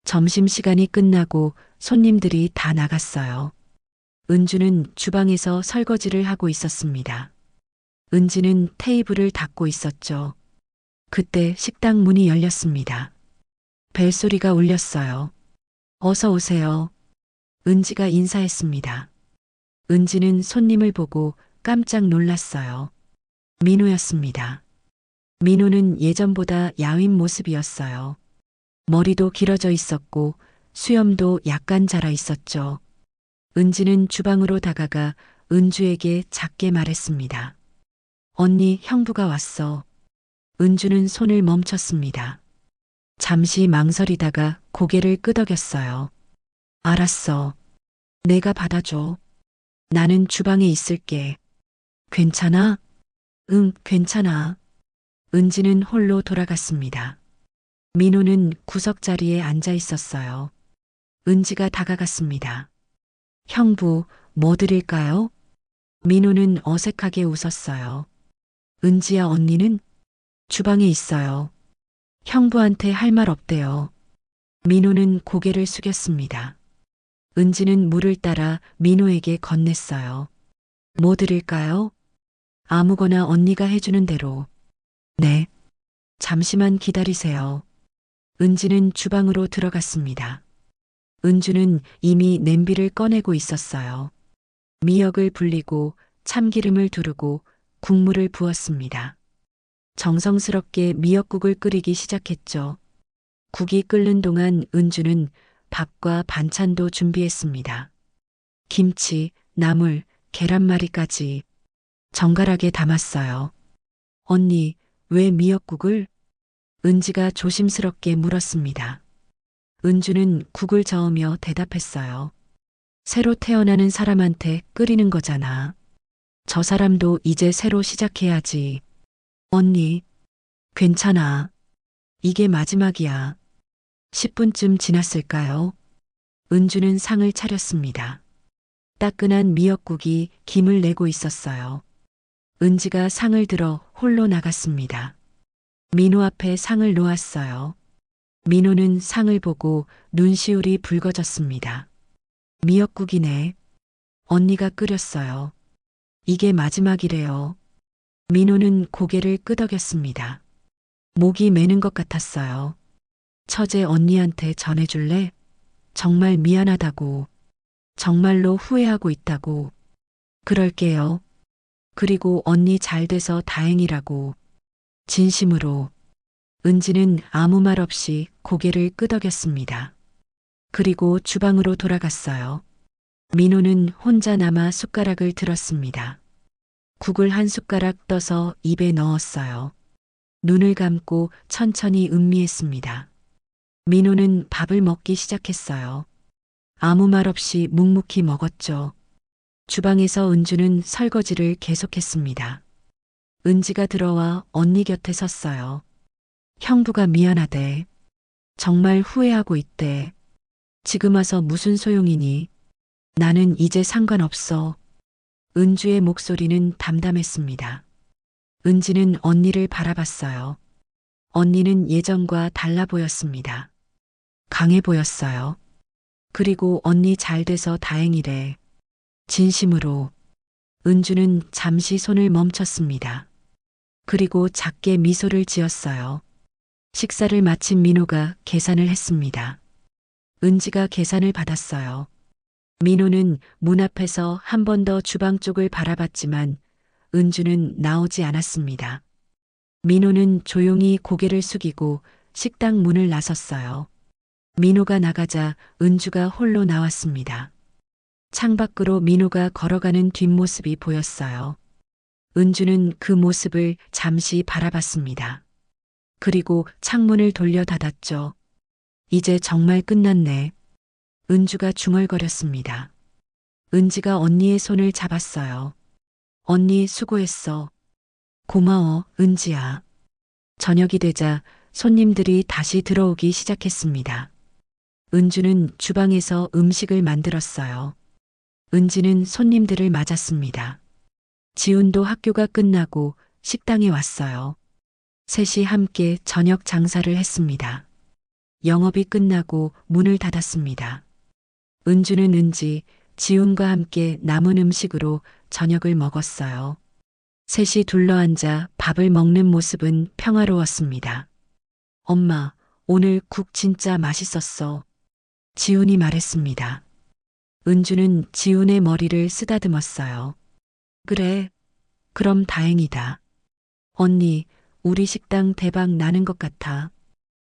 점심시간이 끝나고 손님들이 다 나갔어요. 은주는 주방에서 설거지를 하고 있었습니다. 은지는 테이블을 닦고 있었죠. 그때 식당 문이 열렸습니다. 벨소리가 울렸어요. 어서 오세요. 은지가 인사했습니다. 은지는 손님을 보고 깜짝 놀랐어요. 민호였습니다. 민호는 예전보다 야윈 모습이었어요. 머리도 길어져 있었고 수염도 약간 자라 있었죠. 은지는 주방으로 다가가 은주에게 작게 말했습니다. 언니, 형부가 왔어. 은주는 손을 멈췄습니다. 잠시 망설이다가 고개를 끄덕였어요. 알았어. 내가 받아줘. 나는 주방에 있을게. 괜찮아? 응, 괜찮아. 은지는 홀로 돌아갔습니다. 민호는 구석자리에 앉아 있었어요. 은지가 다가갔습니다. 형부, 뭐 드릴까요? 민호는 어색하게 웃었어요. 은지야, 언니는? 주방에 있어요. 형부한테 할 말 없대요. 민호는 고개를 숙였습니다. 은지는 물을 따라 민호에게 건넸어요. 뭐 드릴까요? 아무거나 언니가 해주는 대로. 네. 잠시만 기다리세요. 은지는 주방으로 들어갔습니다. 은주는 이미 냄비를 꺼내고 있었어요. 미역을 불리고 참기름을 두르고 국물을 부었습니다. 정성스럽게 미역국을 끓이기 시작했죠. 국이 끓는 동안 은주는 밥과 반찬도 준비했습니다. 김치, 나물, 계란말이까지 정갈하게 담았어요. 언니, 왜 미역국을? 은지가 조심스럽게 물었습니다. 은주는 국을 저으며 대답했어요. 새로 태어나는 사람한테 끓이는 거잖아. 저 사람도 이제 새로 시작해야지. 언니, 괜찮아. 이게 마지막이야. 10분쯤 지났을까요? 은주는 상을 차렸습니다. 따끈한 미역국이 김을 내고 있었어요. 은지가 상을 들어 홀로 나갔습니다. 민호 앞에 상을 놓았어요. 민호는 상을 보고 눈시울이 붉어졌습니다. 미역국이네. 언니가 끓였어요. 이게 마지막이래요. 민호는 고개를 끄덕였습니다. 목이 메는 것 같았어요. 처제 언니한테 전해줄래? 정말 미안하다고. 정말로 후회하고 있다고. 그럴게요. 그리고 언니 잘 돼서 다행이라고. 진심으로. 은지는 아무 말 없이 고개를 끄덕였습니다. 그리고 주방으로 돌아갔어요. 민호는 혼자 남아 숟가락을 들었습니다. 국을 한 숟가락 떠서 입에 넣었어요. 눈을 감고 천천히 음미했습니다. 민호는 밥을 먹기 시작했어요. 아무 말 없이 묵묵히 먹었죠. 주방에서 은주는 설거지를 계속했습니다. 은지가 들어와 언니 곁에 섰어요. 형부가 미안하대. 정말 후회하고 있대. 지금 와서 무슨 소용이니? 나는 이제 상관없어. 은주의 목소리는 담담했습니다. 은지는 언니를 바라봤어요. 언니는 예전과 달라 보였습니다. 강해 보였어요. 그리고 언니 잘 돼서 다행이래. 진심으로. 은주는 잠시 손을 멈췄습니다. 그리고 작게 미소를 지었어요. 식사를 마친 민호가 계산을 했습니다. 은지가 계산을 받았어요. 민호는 문 앞에서 한 번 더 주방 쪽을 바라봤지만 은주는 나오지 않았습니다. 민호는 조용히 고개를 숙이고 식당 문을 나섰어요. 민호가 나가자 은주가 홀로 나왔습니다. 창밖으로 민호가 걸어가는 뒷모습이 보였어요. 은주는 그 모습을 잠시 바라봤습니다. 그리고 창문을 돌려 닫았죠. 이제 정말 끝났네. 은주가 중얼거렸습니다. 은지가 언니의 손을 잡았어요. 언니 수고했어. 고마워, 은지야. 저녁이 되자 손님들이 다시 들어오기 시작했습니다. 은주는 주방에서 음식을 만들었어요. 은지는 손님들을 맞았습니다. 지훈도 학교가 끝나고 식당에 왔어요. 셋이 함께 저녁 장사를 했습니다. 영업이 끝나고 문을 닫았습니다. 은주는 은지, 지훈과 함께 남은 음식으로 저녁을 먹었어요. 셋이 둘러앉아 밥을 먹는 모습은 평화로웠습니다. 엄마, 오늘 국 진짜 맛있었어. 지훈이 말했습니다. 은주는 지훈의 머리를 쓰다듬었어요. 그래, 그럼 다행이다. 언니, 우리 식당 대박 나는 것 같아.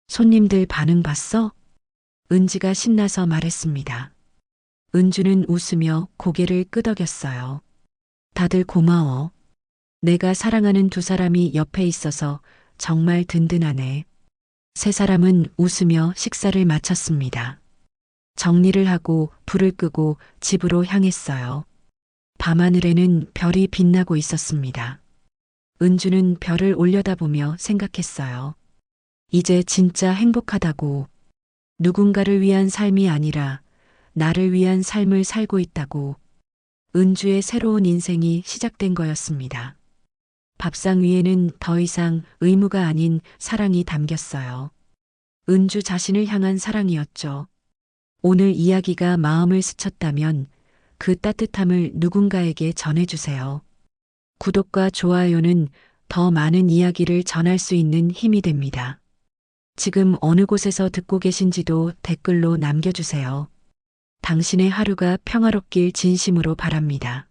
손님들 반응 봤어? 은지가 신나서 말했습니다. 은주는 웃으며 고개를 끄덕였어요. 다들 고마워. 내가 사랑하는 두 사람이 옆에 있어서 정말 든든하네. 세 사람은 웃으며 식사를 마쳤습니다. 정리를 하고 불을 끄고 집으로 향했어요. 밤하늘에는 별이 빛나고 있었습니다. 은주는 별을 올려다보며 생각했어요. 이제 진짜 행복하다고. 누군가를 위한 삶이 아니라 나를 위한 삶을 살고 있다고. 은주의 새로운 인생이 시작된 거였습니다. 밥상 위에는 더 이상 의무가 아닌 사랑이 담겼어요. 은주 자신을 향한 사랑이었죠. 오늘 이야기가 마음을 스쳤다면 그 따뜻함을 누군가에게 전해주세요. 구독과 좋아요는 더 많은 이야기를 전할 수 있는 힘이 됩니다. 지금 어느 곳에서 듣고 계신지도 댓글로 남겨주세요. 당신의 하루가 평화롭길 진심으로 바랍니다.